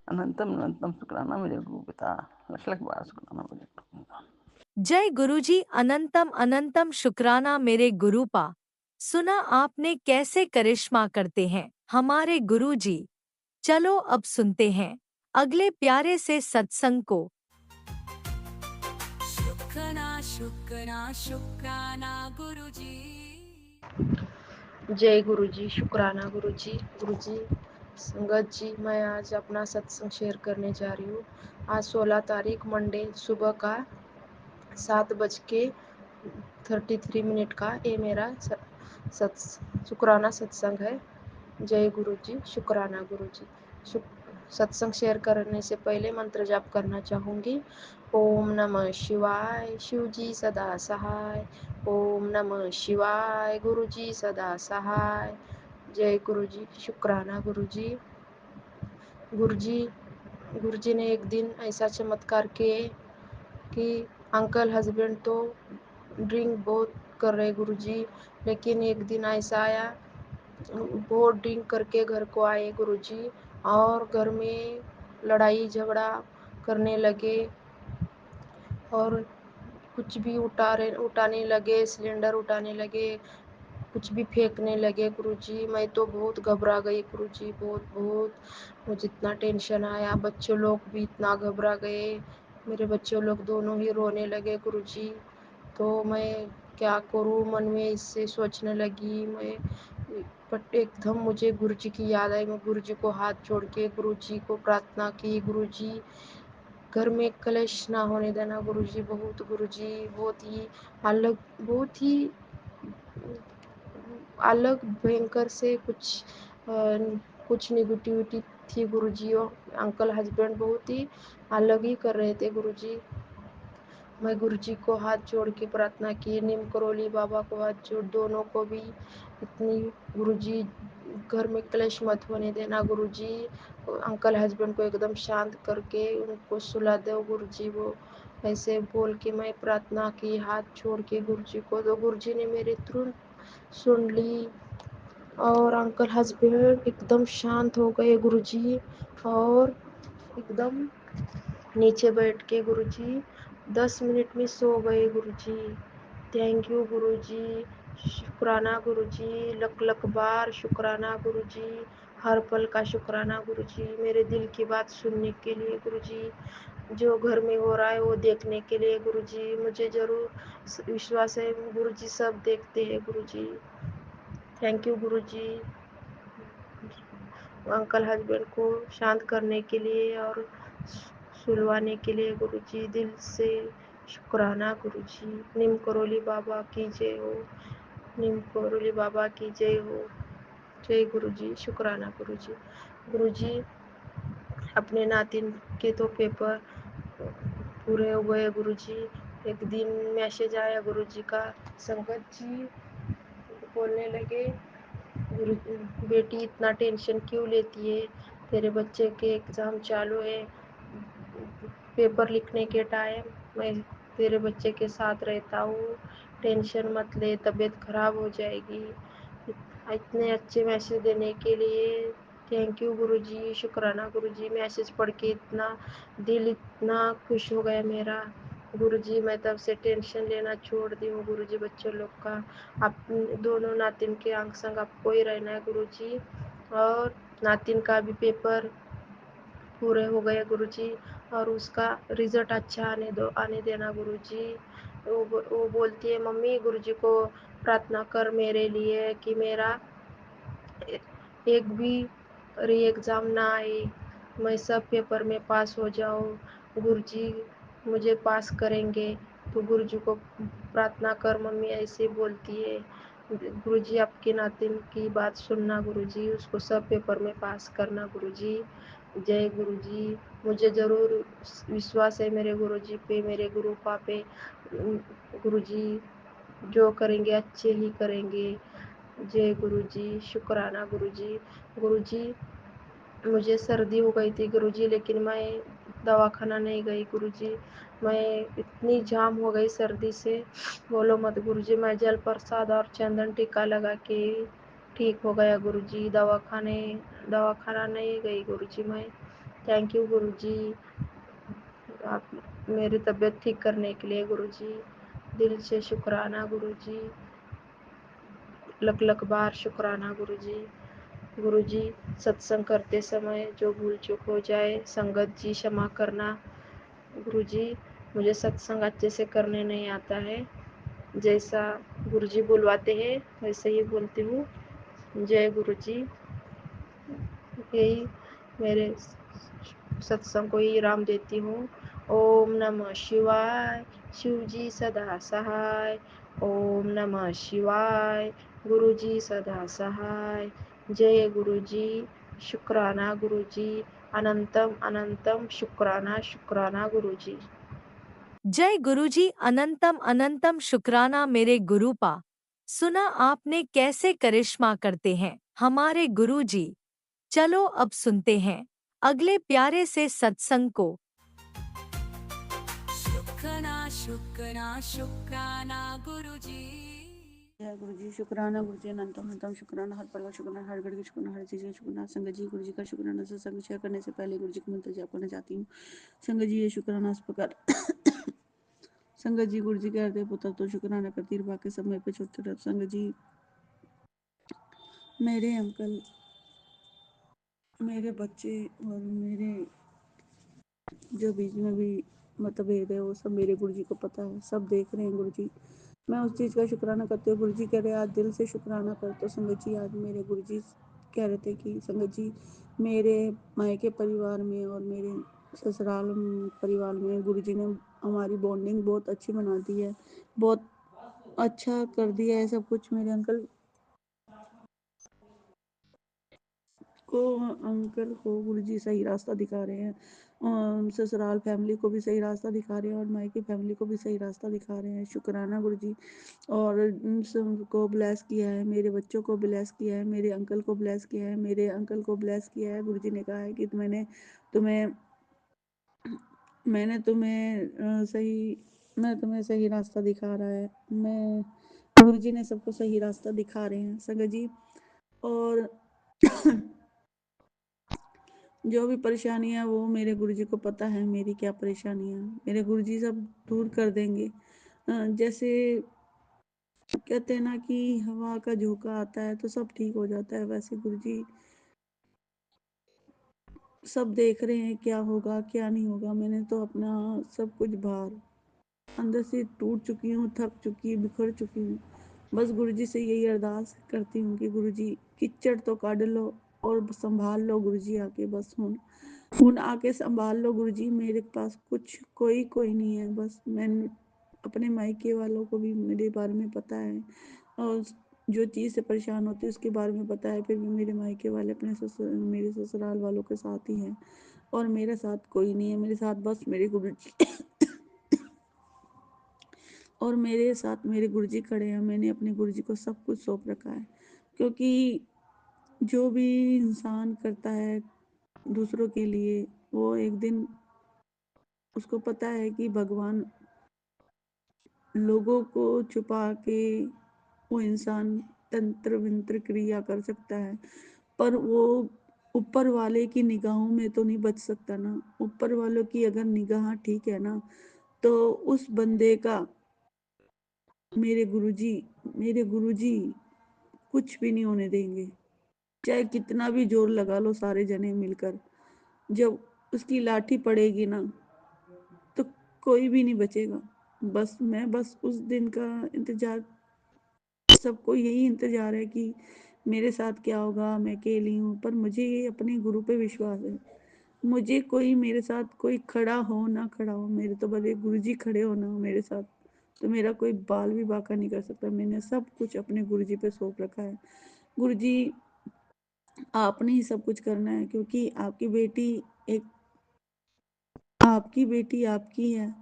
अनंतम अनंतम शुक्राना मेरे गुरु पिता, लख लख बार शुक्राना मेरे गुरु पिता। जय गुरुजी, अनंतम अनंतम शुक्राना मेरे गुरुपा। सुना आपने कैसे करिश्मा करते हैं हमारे गुरुजी। चलो अब सुनते हैं अगले प्यारे से सत्संग को। शुक्राना शुक्राना शुक्राना गुरुजी। जय गुरु जी, शुक्राना गुरु जी। गुरु जी, संगत जी, मैं आज अपना सत्संग शेयर करने जा रही हूँ। आज 16 तारीख मंडे सुबह का 7:33 का ये मेरा शुक्राना सत्संग है। जय गुरु जी, शुक्राना गुरु जी। सत्संग शेयर करने से पहले मंत्र जाप करना चाहूँगी। ओम नमः शिवाय, शिव जी सदा सहाय। ओम नमः शिवाय, गुरु जी सदा सहाय। जय गुरु जी, शुक्राना गुरु जी। गुरु जी ने एक दिन ऐसा चमत्कार किए कि अंकल हस्बैंड तो ड्रिंक बहुत कर रहे गुरुजी, लेकिन एक दिन ऐसा आया, बहुत ड्रिंक करके घर को आए गुरुजी और घर में लड़ाई झगड़ा करने लगे और कुछ भी उठाने लगे, सिलेंडर उठाने लगे, कुछ भी फेंकने लगे गुरुजी। मैं तो बहुत घबरा गई गुरुजी, बहुत मुझे इतना टेंशन आया। बच्चे लोग भी इतना घबरा गए, मेरे बच्चे लोग दोनों ही रोने लगे गुरुजी। तो मैं क्या करूँ, मन में इससे सोचने लगी मैं। बट एकदम मुझे गुरुजी की याद आई। मैं गुरुजी को हाथ जोड़ के गुरुजी को प्रार्थना की, गुरुजी घर में कलेश ना होने देना गुरुजी। गुरुजी बहुत ही अलग भयंकर से कुछ निगेटिविटी थी गुरुजी। और अंकल हस्बैंड बहुत ही अलग ही कर रहे थे गुरुजी। मैं गुरुजी को हाथ जोड़ के प्रार्थना की, नीम करोली बाबा को हाथ जोड़, दोनों को भी इतनी गुरुजी घर में क्लेश मत होने देना गुरुजी। अंकल हस्बैंड को एकदम शांत करके उनको सुला दो गुरुजी। वो ऐसे बोल के मैं प्रार्थना की हाथ छोड़ के गुरुजी को, तो गुरुजी ने मेरी तुरंत सुन ली और अंकल हस्बैंड एकदम शांत हो गए गुरुजी और एकदम नीचे बैठ के गुरुजी 10 मिनट में सो गए गुरुजी। थैंक यू गुरुजी, शुक्राना गुरुजी, लख लख बार शुक्राना गुरुजी, हर पल का शुक्राना गुरुजी, मेरे दिल की बात सुनने के लिए गुरुजी, जो घर में हो रहा है वो देखने के लिए गुरुजी। मुझे जरूर विश्वास है गुरुजी सब देखते हैं Guruji. Thank you Guruji, uncle husband को शांत करने के लिए और सुलवाने के लिए गुरुजी। दिल से शुक्राना गुरुजी। नीम करोली बाबा की जय हो, नीम करोली बाबा की जय हो। जय गुरुजी, शुक्राना गुरुजी। गुरुजी, अपने नातिन के तो पेपर पूरे हो गए गुरुजी। एक दिन मैसेज आया गुरुजी का, संगत जी बोलने लगे, गुरु बेटी इतना टेंशन क्यों लेती है, तेरे बच्चे के एग्ज़ाम चालू है, पेपर लिखने के टाइम मैं तेरे बच्चे के साथ रहता हूँ, टेंशन मत ले, तबीयत खराब हो जाएगी। इतने अच्छे मैसेज देने के लिए थैंक यू गुरुजी, शुक्राना गुरुजी। मैसेज पढ़ के दिल इतना खुश हो गया मेरा गुरुजी। मैं तब से टेंशन लेना छोड़ दी हूँ गुरुजी बच्चों लोग का। आप दोनों नातिन के अंग संग आपको ही रहना है गुरुजी। और नातिन का भी पेपर पूरे हो गए गुरुजी और उसका रिजल्ट अच्छा आने देना गुरुजी। वो बोलती है मम्मी गुरुजी को प्रार्थना कर मेरे लिए कि मेरा एक भी री एग्ज़ाम ना आए, मैं सब पेपर में पास हो जाऊँ। गुरुजी मुझे पास करेंगे तो गुरुजी को प्रार्थना कर मम्मी ऐसे बोलती है। गुरुजी आपके नातिन की बात सुनना गुरुजी, उसको सब पेपर में पास करना गुरुजी। जय गुरुजी। मुझे ज़रूर विश्वास है मेरे गुरुजी पे, मेरे गुरुपा पे। गुरुजी जो करेंगे अच्छे ही करेंगे। जय गुरुजी। शुक्राना गुरुजी। गुरुजी मुझे सर्दी हो गई थी गुरुजी, लेकिन मैं दवाखाना नहीं गई गुरुजी। मैं इतनी जाम हो गई सर्दी से, बोलो मत गुरुजी। मैं जल प्रसाद और चंदन टीका लगा के ठीक हो गया गुरुजी। दवाखाना नहीं गई गुरुजी मैं। थैंक यू गुरुजी, आप मेरी तबीयत ठीक करने के लिए गुरुजी। दिल से शुक्राना गुरुजी, लख लख बार शुक्राना गुरुजी। गुरुजी सत्संग करते समय जो भूल चूक हो जाए संगत जी क्षमा करना गुरुजी। मुझे सत्संग अच्छे से करने नहीं आता है, जैसा गुरुजी बुलवाते हैं वैसे ही बोलती हूँ। जय गुरुजी। यही मेरे सत्संग को ही राम देती हूँ। ओम नमः शिवाय। शिव जी सदा सहाय। ओम नमः शिवाय। गुरु जी सदा सहाय। जय गुरु जी। शुक्राना गुरु जी। अनंतम अनंतम शुक्राना शुक्राना गुरु जी। जय गुरुजी। अनंतम अनंतम शुक्राना मेरे गुरुपा। सुना आपने कैसे करिश्मा करते हैं हमारे गुरुजी। चलो अब सुनते हैं अगले प्यारे से सत्संग को। शुक्राना शुक्राना शुक्राना गुरुजी। जय गुरु जी। शुक्राना गुरु जी। अनंतम अनंतम शुक्राना, हर पल का शुक्राना, हर घड़ी का शुक्राना, हर चीज़ का शुक्राना। संगत जी गुरु जी का शुक्राना सत्संग शेयर करने से पहले गुरु जी का मंत्र जाप करना चाहती हूँ। संगत जी ये शुक्राना इस प्रकार संगत जी गुरु जी के हृदय पुत्र तो शुक्राना करती है, बाकी समय पे छोटे छोटे। संगत जी मेरे अंकल, मेरे बच्चे और मेरे जो बीच में भी मतभेद है वो सब मेरे गुरु जी को पता है, सब देख रहे हैं गुरु जी। मैं उस चीज़ का शुक्राना करते हुए गुरु जी कह रहे आज दिल से शुक्राना कर। तो संगत जी आज मेरे गुरु जी कह रहे थे कि संगत जी मेरे मायके परिवार में और मेरे ससुराल परिवार में गुरु जी ने हमारी बॉन्डिंग बहुत अच्छी बना दी है, बहुत अच्छा कर दिया है सब कुछ। मेरे अंकल को गुरुजी सही रास्ता दिखा रहे हैं, ससुराल फैमिली को भी सही रास्ता दिखा रहे हैं और मायके फैमिली को भी सही रास्ता दिखा रहे हैं। शुक्राना गुरुजी। और इन सबको ब्लेस किया है, मेरे बच्चों को ब्लेस किया है, मेरे अंकल को ब्लेस किया है, मेरे अंकल को ब्लेस किया है। गुरुजी ने कहा है कि तुम्हें मैंने तुम्हें मैं तुम्हें सही रास्ता दिखा रहा है। मैं गुरुजी ने सबको सही रास्ता दिखा रहे हैं संगत जी। और जो भी परेशानी है वो मेरे गुरुजी को पता है मेरी क्या परेशानी है, मेरे गुरुजी सब दूर कर देंगे। जैसे कहते हैं ना कि हवा का झोंका आता है तो सब ठीक हो जाता है, वैसे गुरुजी सब देख रहे हैं क्या होगा क्या नहीं होगा। मैंने तो अपना सब कुछ भार अंदर से टूट चुकी हूँ, थक चुकी, बिखर चुकी हूँ। बस गुरुजी से यही अरदास करती हूँ कि गुरुजी कीचड़ तो काढ़ लो और संभाल लो गुरुजी आके, बस हुन आके संभाल लो गुरुजी। मेरे पास कुछ कोई नहीं है, बस मैंने अपने मायके वालों को भी मेरे बारे में पता है और जो चीज़ से परेशान होती है उसके बारे में पता है, फिर भी मेरे मायके वाले मेरे ससुराल वालों के साथ ही हैं और मेरे साथ कोई नहीं है। मेरे साथ बस मेरे गुरुजी और मेरे साथ मेरे गुरुजी खड़े हैं। मैंने अपने गुरुजी को सब कुछ सौंप रखा है, क्योंकि जो भी इंसान करता है दूसरों के लिए वो एक दिन उसको पता है कि भगवान लोगों को छुपा के वो इंसान तंत्र विंत्र क्रिया कर सकता है, पर वो ऊपर वाले की निगाहों में तो नहीं बच सकता ना। ऊपर वालों की अगर निगाह ठीक है ना तो उस बंदे का मेरे गुरुजी कुछ भी नहीं होने देंगे, चाहे कितना भी जोर लगा लो सारे जने मिलकर। जब उसकी लाठी पड़ेगी ना कोई भी नहीं बचेगा। बस मैं बस उस दिन का इंतजार, सबको यही इंतजार है कि मेरे साथ क्या होगा, मैं अकेली हूँ, पर मुझे ये अपने गुरु पे विश्वास है। मुझे कोई मेरे साथ कोई खड़ा हो ना खड़ा हो, मेरे तो बस एक गुरु जी खड़े हो ना मेरे साथ, तो मेरा कोई बाल भी बांका नहीं कर सकता। मैंने सब कुछ अपने गुरु जी पे सौंप रखा है। गुरु जी आपने ही सब कुछ करना है, क्योंकि आपकी बेटी आपकी है।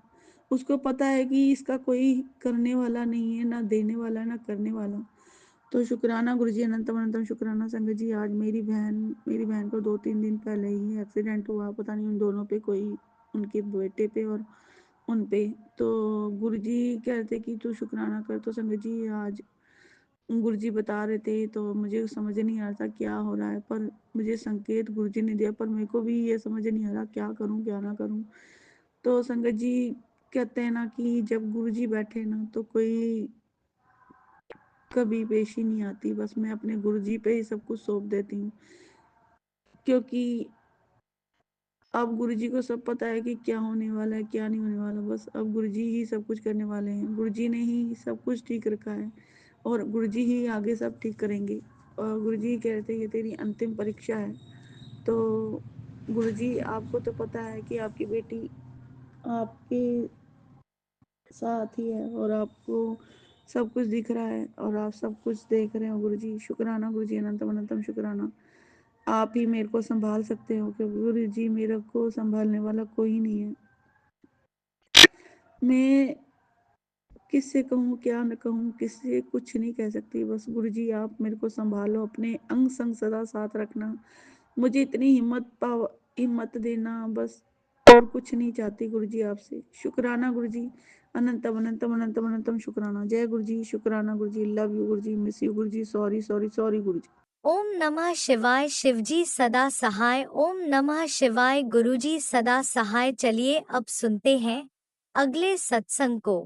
उसको पता है कि इसका कोई करने वाला नहीं है, ना देने वाला ना करने वाला। तो शुक्राना गुरुजी, अनंतम अनंतम शुक्राना संगत जी। आज मेरी बहन को 2-3 दिन पहले ही एक्सीडेंट हुआ, पता नहीं उन दोनों पे, कोई उनके बेटे पे और उन पे। तो गुरुजी कहते कि तू शुक्राना कर। तो संगत जी आज गुरुजी बता रहे थे, तो मुझे समझ नहीं आ रहा था क्या हो रहा है, पर मुझे संकेत गुरुजी ने दिया, पर मेरे को भी ये समझ नहीं आ रहा क्या करूं क्या ना करूं। तो संगत जी कहते हैं ना कि जब गुरुजी बैठे ना तो कोई कभी पेशी नहीं आती। बस मैं अपने गुरुजी पे ही सब कुछ सौंप देती हूँ, क्योंकि अब गुरुजी को सब पता है कि क्या होने वाला है क्या नहीं होने वाला। बस अब गुरुजी ही सब कुछ करने वाले हैं। गुरुजी ने ही सब कुछ ठीक रखा है और गुरुजी ही आगे सब ठीक करेंगे। और गुरुजी कहते हैं ये तेरी अंतिम परीक्षा है। तो गुरुजी आपको तो पता है कि आपकी बेटी आपके साथ ही है और आपको सब कुछ दिख रहा है और आप सब कुछ देख रहे हो। गुरुजी शुक्राना, गुरुजी अनंतम अनंतम शुक्राना। आप ही मेरे को संभाल सकते हो, क्योंकि गुरुजी मेरे को संभालने वाला कोई नहीं है। मैं किससे कहूँ क्या न कहूँ, किससे कुछ नहीं कह सकती। बस गुरुजी आप मेरे को संभालो, अपने अंग संग सदा साथ रखना। मुझे इतनी हिम्मत देना, बस और कुछ नहीं चाहती गुरुजी आपसे। शुक्राना गुरुजी, अनंतम अनंतम अनंतम अनंतम शुक्राना। जय गुरुजी, शुक्राना Guruji, love you Guruji, miss you Guruji, sorry sorry sorry Guruji. Om नमः शिवाय। शिवजी सदा सहाय। ओम नमः शिवाय। गुरुजी सदा सहाय। चलिए अब सुनते हैं अगले सत्संग को।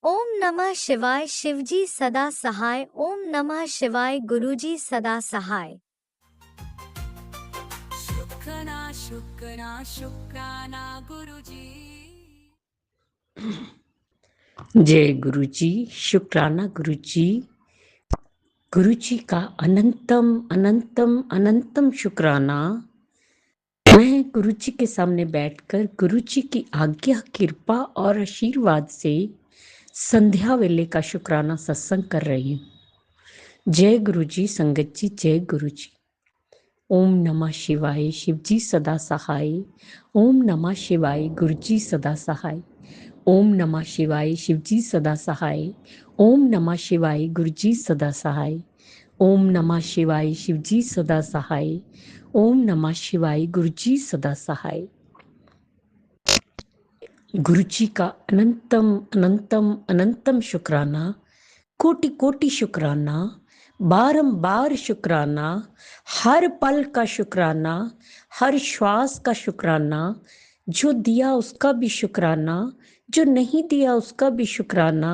ओम नमः शिवाय। शिवजी सदा सहाय। ओम नमः शिवाय। गुरुजी सदा सहाय। शुक्राना शुक्राना शुक्राना गुरुजी। जय गुरु जी, शुक्राना गुरु जी। गुरु जी का अनंतम अनंतम अनंतम शुक्राना। मैं गुरु जी के सामने बैठकर गुरु जी की आज्ञा, कृपा और आशीर्वाद से संध्या वेले का शुक्राना सत्संग कर रही हूँ। जय गुरु जी संगत जी, जय गुरु जी। ओम नमः शिवाय। शिवजी सदा सहाय। ओम नमः शिवाय। गुरु जी सदा सहाय। ओम नमः शिवाय। शिवजी सदा सहाय। ओम नमः शिवाय। गुरुजी सदा सहाय। ओम नमः शिवाय। शिवजी सदा सहाय। ओम नमः शिवाय। गुरुजी सदा सहाय। गुरुजी का अनंतम अनंतम अनंतम शुक्राना, कोटि कोटि शुक्राना, बारंबार शुक्राना, हर पल का शुक्राना, हर श्वास का शुक्राना, जो दिया उसका भी शुक्राना, जो नहीं दिया उसका भी शुक्राना,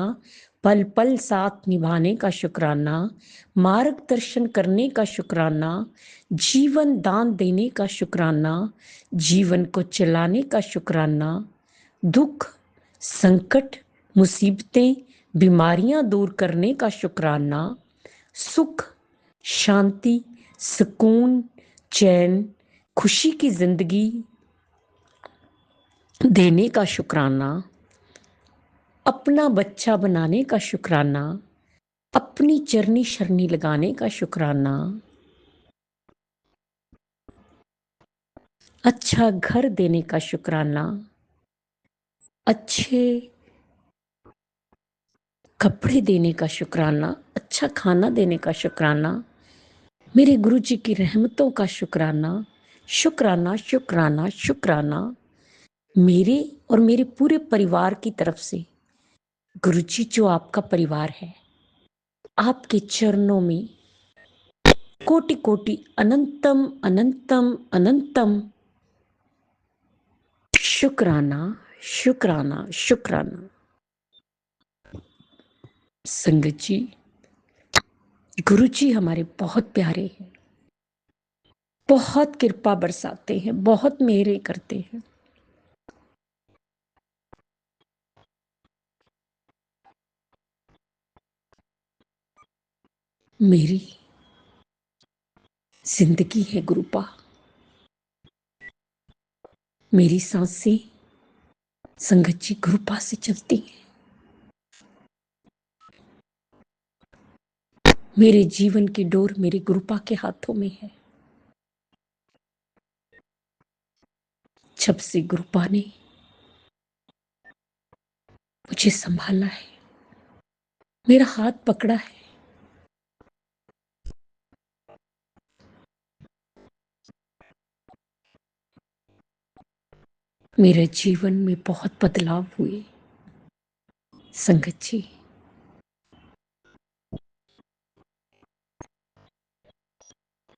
पल पल साथ निभाने का शुक्राना, मार्गदर्शन करने का शुक्राना, जीवन दान देने का शुक्राना, जीवन को चलाने का शुक्राना, दुख संकट मुसीबतें बीमारियां दूर करने का शुक्राना, सुख शांति सुकून चैन खुशी की जिंदगी देने का शुक्राना, अपना बच्चा बनाने का शुक्राना, अपनी चरनी शरनी लगाने का शुक्राना, अच्छा घर देने का शुक्राना, अच्छे कपड़े देने का शुक्राना, अच्छा खाना देने का शुक्राना, मेरे गुरु जी की रहमतों का शुक्राना, शुक्राना शुक्राना शुक्राना, मेरे और मेरे पूरे परिवार की तरफ से। गुरु जी जो आपका परिवार है, आपके चरणों में कोटि कोटि अनंतम अनंतम अनंतम शुक्राना शुक्राना शुक्राना। संगत जी, गुरु जी हमारे बहुत प्यारे हैं, बहुत कृपा बरसाते हैं, बहुत मेहरे करते हैं। मेरी जिंदगी है गुरुपा। मेरी सांसें संगत जी गुरुपा से चलती हैं। मेरे जीवन की डोर मेरे गुरुपा के हाथों में है। जब से गुरुपा ने मुझे संभाला है, मेरा हाथ पकड़ा है, मेरे जीवन में बहुत बदलाव हुए। संगत जी,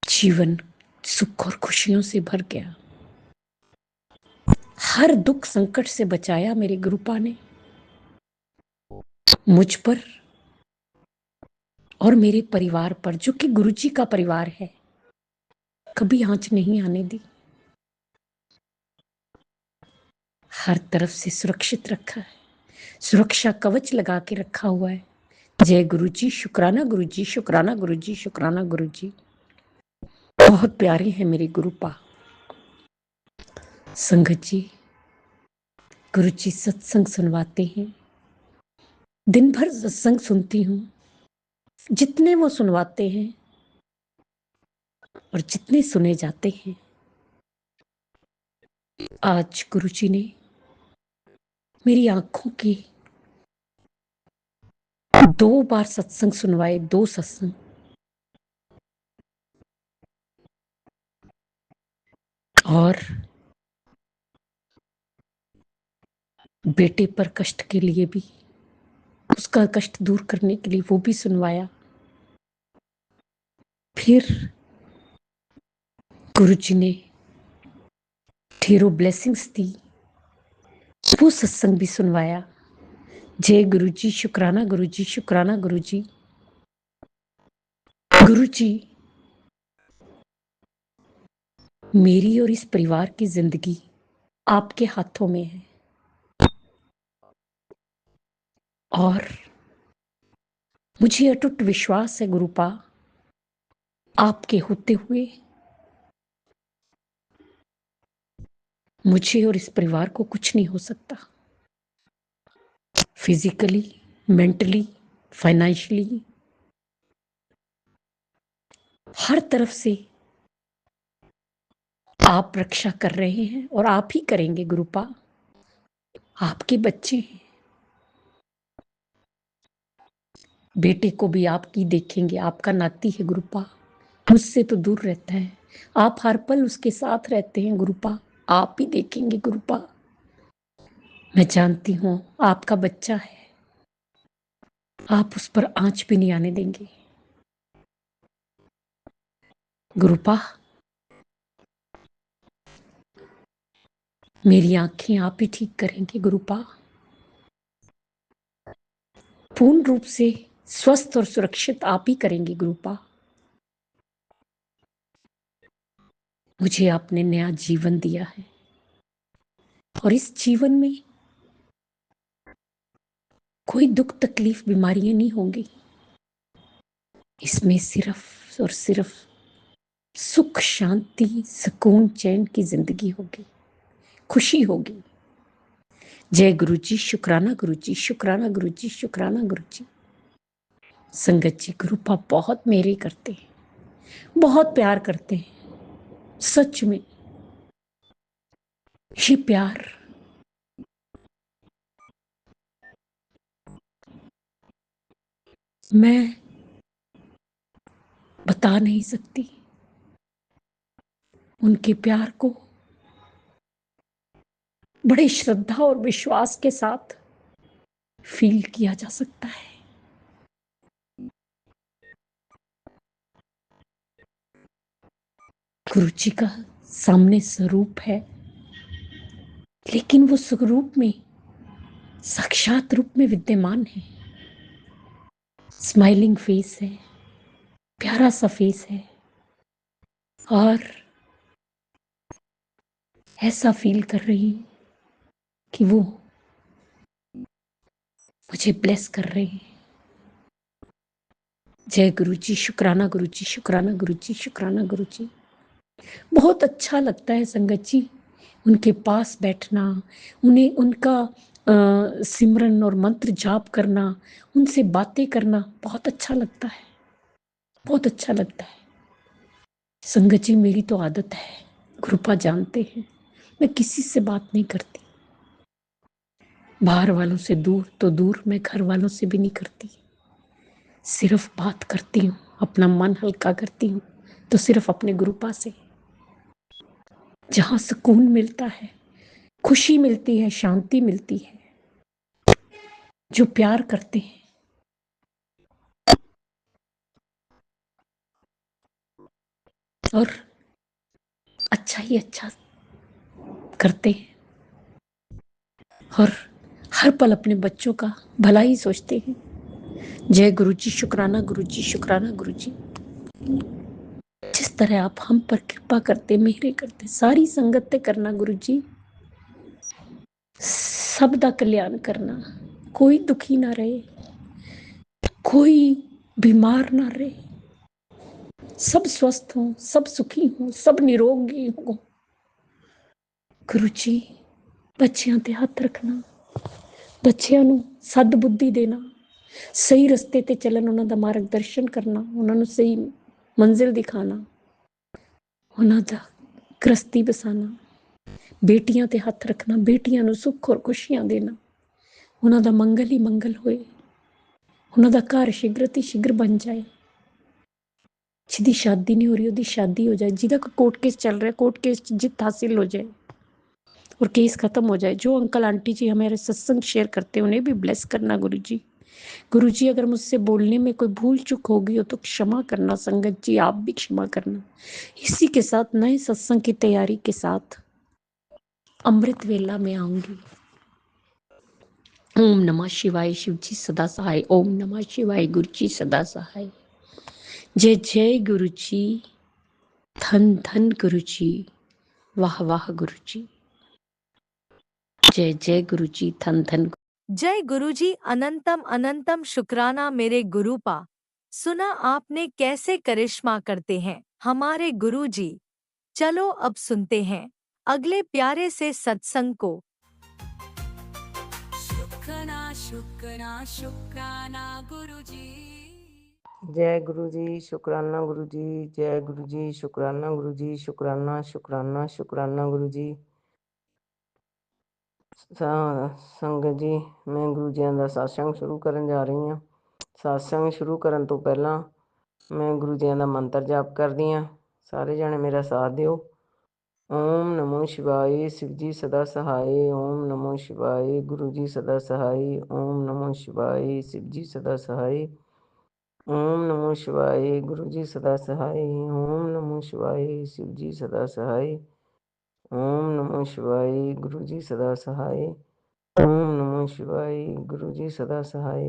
जीवन सुख और खुशियों से भर गया। हर दुख संकट से बचाया मेरे गुरुपा ने। मुझ पर और मेरे परिवार पर, जो कि गुरुजी का परिवार है, कभी आंच नहीं आने दी। हर तरफ से सुरक्षित रखा है, सुरक्षा कवच लगा के रखा हुआ है। जय गुरुजी, शुक्राना गुरुजी, शुक्राना गुरुजी, शुक्राना गुरुजी। बहुत प्यारे हैं मेरे गुरुपा। संगत जी, गुरुजी सत्संग सुनवाते हैं। दिन भर सत्संग सुनती हूँ। जितने वो सुनवाते हैं और जितने सुने जाते हैं, आज गुरुजी ने मेरी आंखों की 2 बार सत्संग सुनवाए, 2 सत्संग। और बेटे पर कष्ट के लिए भी, उसका कष्ट दूर करने के लिए वो भी सुनवाया। फिर गुरुजी ने ढेरों ब्लेसिंग्स दी, वो सत्संग भी सुनवाया। जय गुरुजी, शुक्राना गुरुजी, शुक्राना गुरुजी। गुरुजी मेरी और इस परिवार की जिंदगी आपके हाथों में है। और मुझे अटूट विश्वास है गुरुपा, आपके होते हुए मुझे और इस परिवार को कुछ नहीं हो सकता। फिजिकली, मेंटली, फाइनेंशियली, हर तरफ से आप रक्षा कर रहे हैं और आप ही करेंगे गुरुपा। आपके बच्चे हैं, बेटे को भी आप ही देखेंगे। आपका नाती है गुरुपा, मुझसे तो दूर रहता है, आप हर पल उसके साथ रहते हैं गुरुपा। आप ही देखेंगे गुरुपा। मैं जानती हूं आपका बच्चा है, आप उस पर आंच भी नहीं आने देंगे गुरुपा। मेरी आंखें आप ही ठीक करेंगे गुरुपा। पूर्ण रूप से स्वस्थ और सुरक्षित आप ही करेंगे गुरुपा। मुझे आपने नया जीवन दिया है और इस जीवन में कोई दुख तकलीफ बीमारियां नहीं होंगी। इसमें सिर्फ और सिर्फ सुख, शांति, सुकून, चैन की जिंदगी होगी, खुशी होगी। जय गुरुजी, शुक्राना गुरुजी, शुक्राना गुरुजी, शुक्राना गुरुजी। संगत जी, गुरुपा बहुत मेरे करते हैं, बहुत प्यार करते हैं। सच में ये प्यार मैं बता नहीं सकती। उनके प्यार को बड़े श्रद्धा और विश्वास के साथ फील किया जा सकता है। गुरु जी का सामने स्वरूप है, लेकिन वो स्वरूप में साक्षात रूप में विद्यमान है। स्माइलिंग फेस है, प्यारा सा फेस है, और ऐसा फील कर रही हूं कि वो मुझे ब्लेस कर रहे हैं। जय गुरु जी, शुक्राना गुरु जी, शुक्राना गुरु जी, शुक्राना गुरु जी। बहुत अच्छा लगता है संगत जी उनके पास बैठना, उन्हें उनका सिमरन और मंत्र जाप करना, उनसे बातें करना बहुत अच्छा लगता है, बहुत अच्छा लगता है। संगत जी मेरी तो आदत है, कृपा जानते हैं, मैं किसी से बात नहीं करती, बाहर वालों से दूर तो दूर, मैं घर वालों से भी नहीं करती, सिर्फ बात करती हूँ, अपना मन हल्का करती हूँ तो सिर्फ अपने गुरुपा से, जहाँ सुकून मिलता है, खुशी मिलती है, शांति मिलती है, जो प्यार करते हैं और अच्छा ही अच्छा करते हैं और हर पल अपने बच्चों का भला ही सोचते हैं। जय गुरु जी, शुक्राना गुरु जी, शुक्राना गुरु जी। जिस तरह आप हम पर कृपा करते, मेहरे करते, सारी संगत ते करना गुरु जी, सब दा कल्याण करना, कोई दुखी ना रहे, कोई बीमार ना रहे, सब स्वस्थ हों, सब सुखी हों, सब निरोगी हों। गुरु जी ਬੱਚਿਆਂ ਤੇ ਹੱਥ ਰੱਖਣਾ, ਬੱਚਿਆਂ ਨੂੰ ਸਦ ਬੁੱਧੀ ਦੇਣਾ, ਸਹੀ ਰਸਤੇ ਤੇ ਚੱਲਣ, ਉਹਨਾਂ ਦਾ ਮਾਰਗਦਰਸ਼ਨ ਕਰਨਾ, ਉਹਨਾਂ ਨੂੰ ਸਹੀ ਮੰਜ਼ਿਲ ਦਿਖਾਣਾ, ਉਹਨਾਂ ਦਾ ਗ੍ਰਸਤੀ ਬਸਾਣਾ, ਬੇਟੀਆਂ ਤੇ ਹੱਥ ਰੱਖਣਾ, ਬੇਟੀਆਂ ਨੂੰ ਸੁੱਖ ਔਰ ਖੁਸ਼ੀਆਂ ਦੇਣਾ, ਉਹਨਾਂ ਦਾ ਮੰਗਲ ਹੀ ਮੰਗਲ ਹੋਏ, ਉਹਨਾਂ ਦਾ ਘਰ ਸ਼ੀਘਰ ਤੇ ਸ਼ੀਘਰ ਬਣ ਜਾਏ, ਜਿਹਦੀ ਸ਼ਾਦੀ ਨਹੀਂ ਹੋ ਰਹੀ ਉਹਦੀ ਸ਼ਾਦੀ ਹੋ ਜਾਏ, ਜਿਹਦਾ ਕੋਈ ਕੋर्ट केस चल रहा है कोर्ट केस जित हासिल हो जाए और केस खत्म हो जाए। जो अंकल आंटी जी हमारे सत्संग शेयर करते हैं उन्हें भी ब्लेस करना गुरु जी। गुरु जी अगर मुझसे बोलने में कोई भूल चूक हो गई हो तो क्षमा करना, संगत जी आप भी क्षमा करना। इसी के साथ नए सत्संग की तैयारी के साथ अमृत वेला में आऊंगी। ओम नमः शिवाय, शिव जी सदा सहाय। ओम नमः शिवाय, गुरु जी सदा सहाय। जय जय गुरु जी, धन धन गुरु जी, वाह वाह गुरु जी। जय जय गुरु जी, धन धन। जय गुरुजी, अनंतम अनंतम शुक्राना मेरे गुरुपा। सुना आपने कैसे करिश्मा करते हैं हमारे गुरुजी। चलो अब सुनते हैं अगले प्यारे से सत्संग को। शुक्राना शुक्राना शुक्राना गुरुजी। जय गुरु जी, शुक्राना गुरु जी, जय गुरु जी, शुक्राना गुरु जी, शुक्राना शुक्राना शुक्राना गुरु जी। ਸੰਗਤ ਜੀ ਮੈਂ ਗੁਰੂ ਜੀ ਦਾ satsang ਸ਼ੁਰੂ ਕਰਨ ਜਾ ਰਹੀ ਹਾਂ। satsang ਸ਼ੁਰੂ ਕਰਨ ਤੋਂ ਪਹਿਲਾਂ ਮੈਂ ਗੁਰੂ ਜੀ ਦਾ ਮੰਤਰ ਜਾਪ ਕਰਦੀ ਹਾਂ। ਸਾਰੇ ਜਣੇ ਮੇਰਾ ਸਾਥ ਦਿਓ। ਓਮ ਨਮੋ ਸ਼ਿਵਾਏ, शिव जी सदा सहाय। ओम नमो शिवाय, गुरु जी सदा सहाय। ओम नमो शिवाय, शिव जी सदा सहाय। ओम नमो शिवाय, गुरु जी सदा सहाय। ओम नमो शिवाय, शिव जी सदा सहाय। ओम नमो शिवाय, गुरु जी सदा सहाय। ओम नमो शिवाय, गुरु जी सदा सहाय।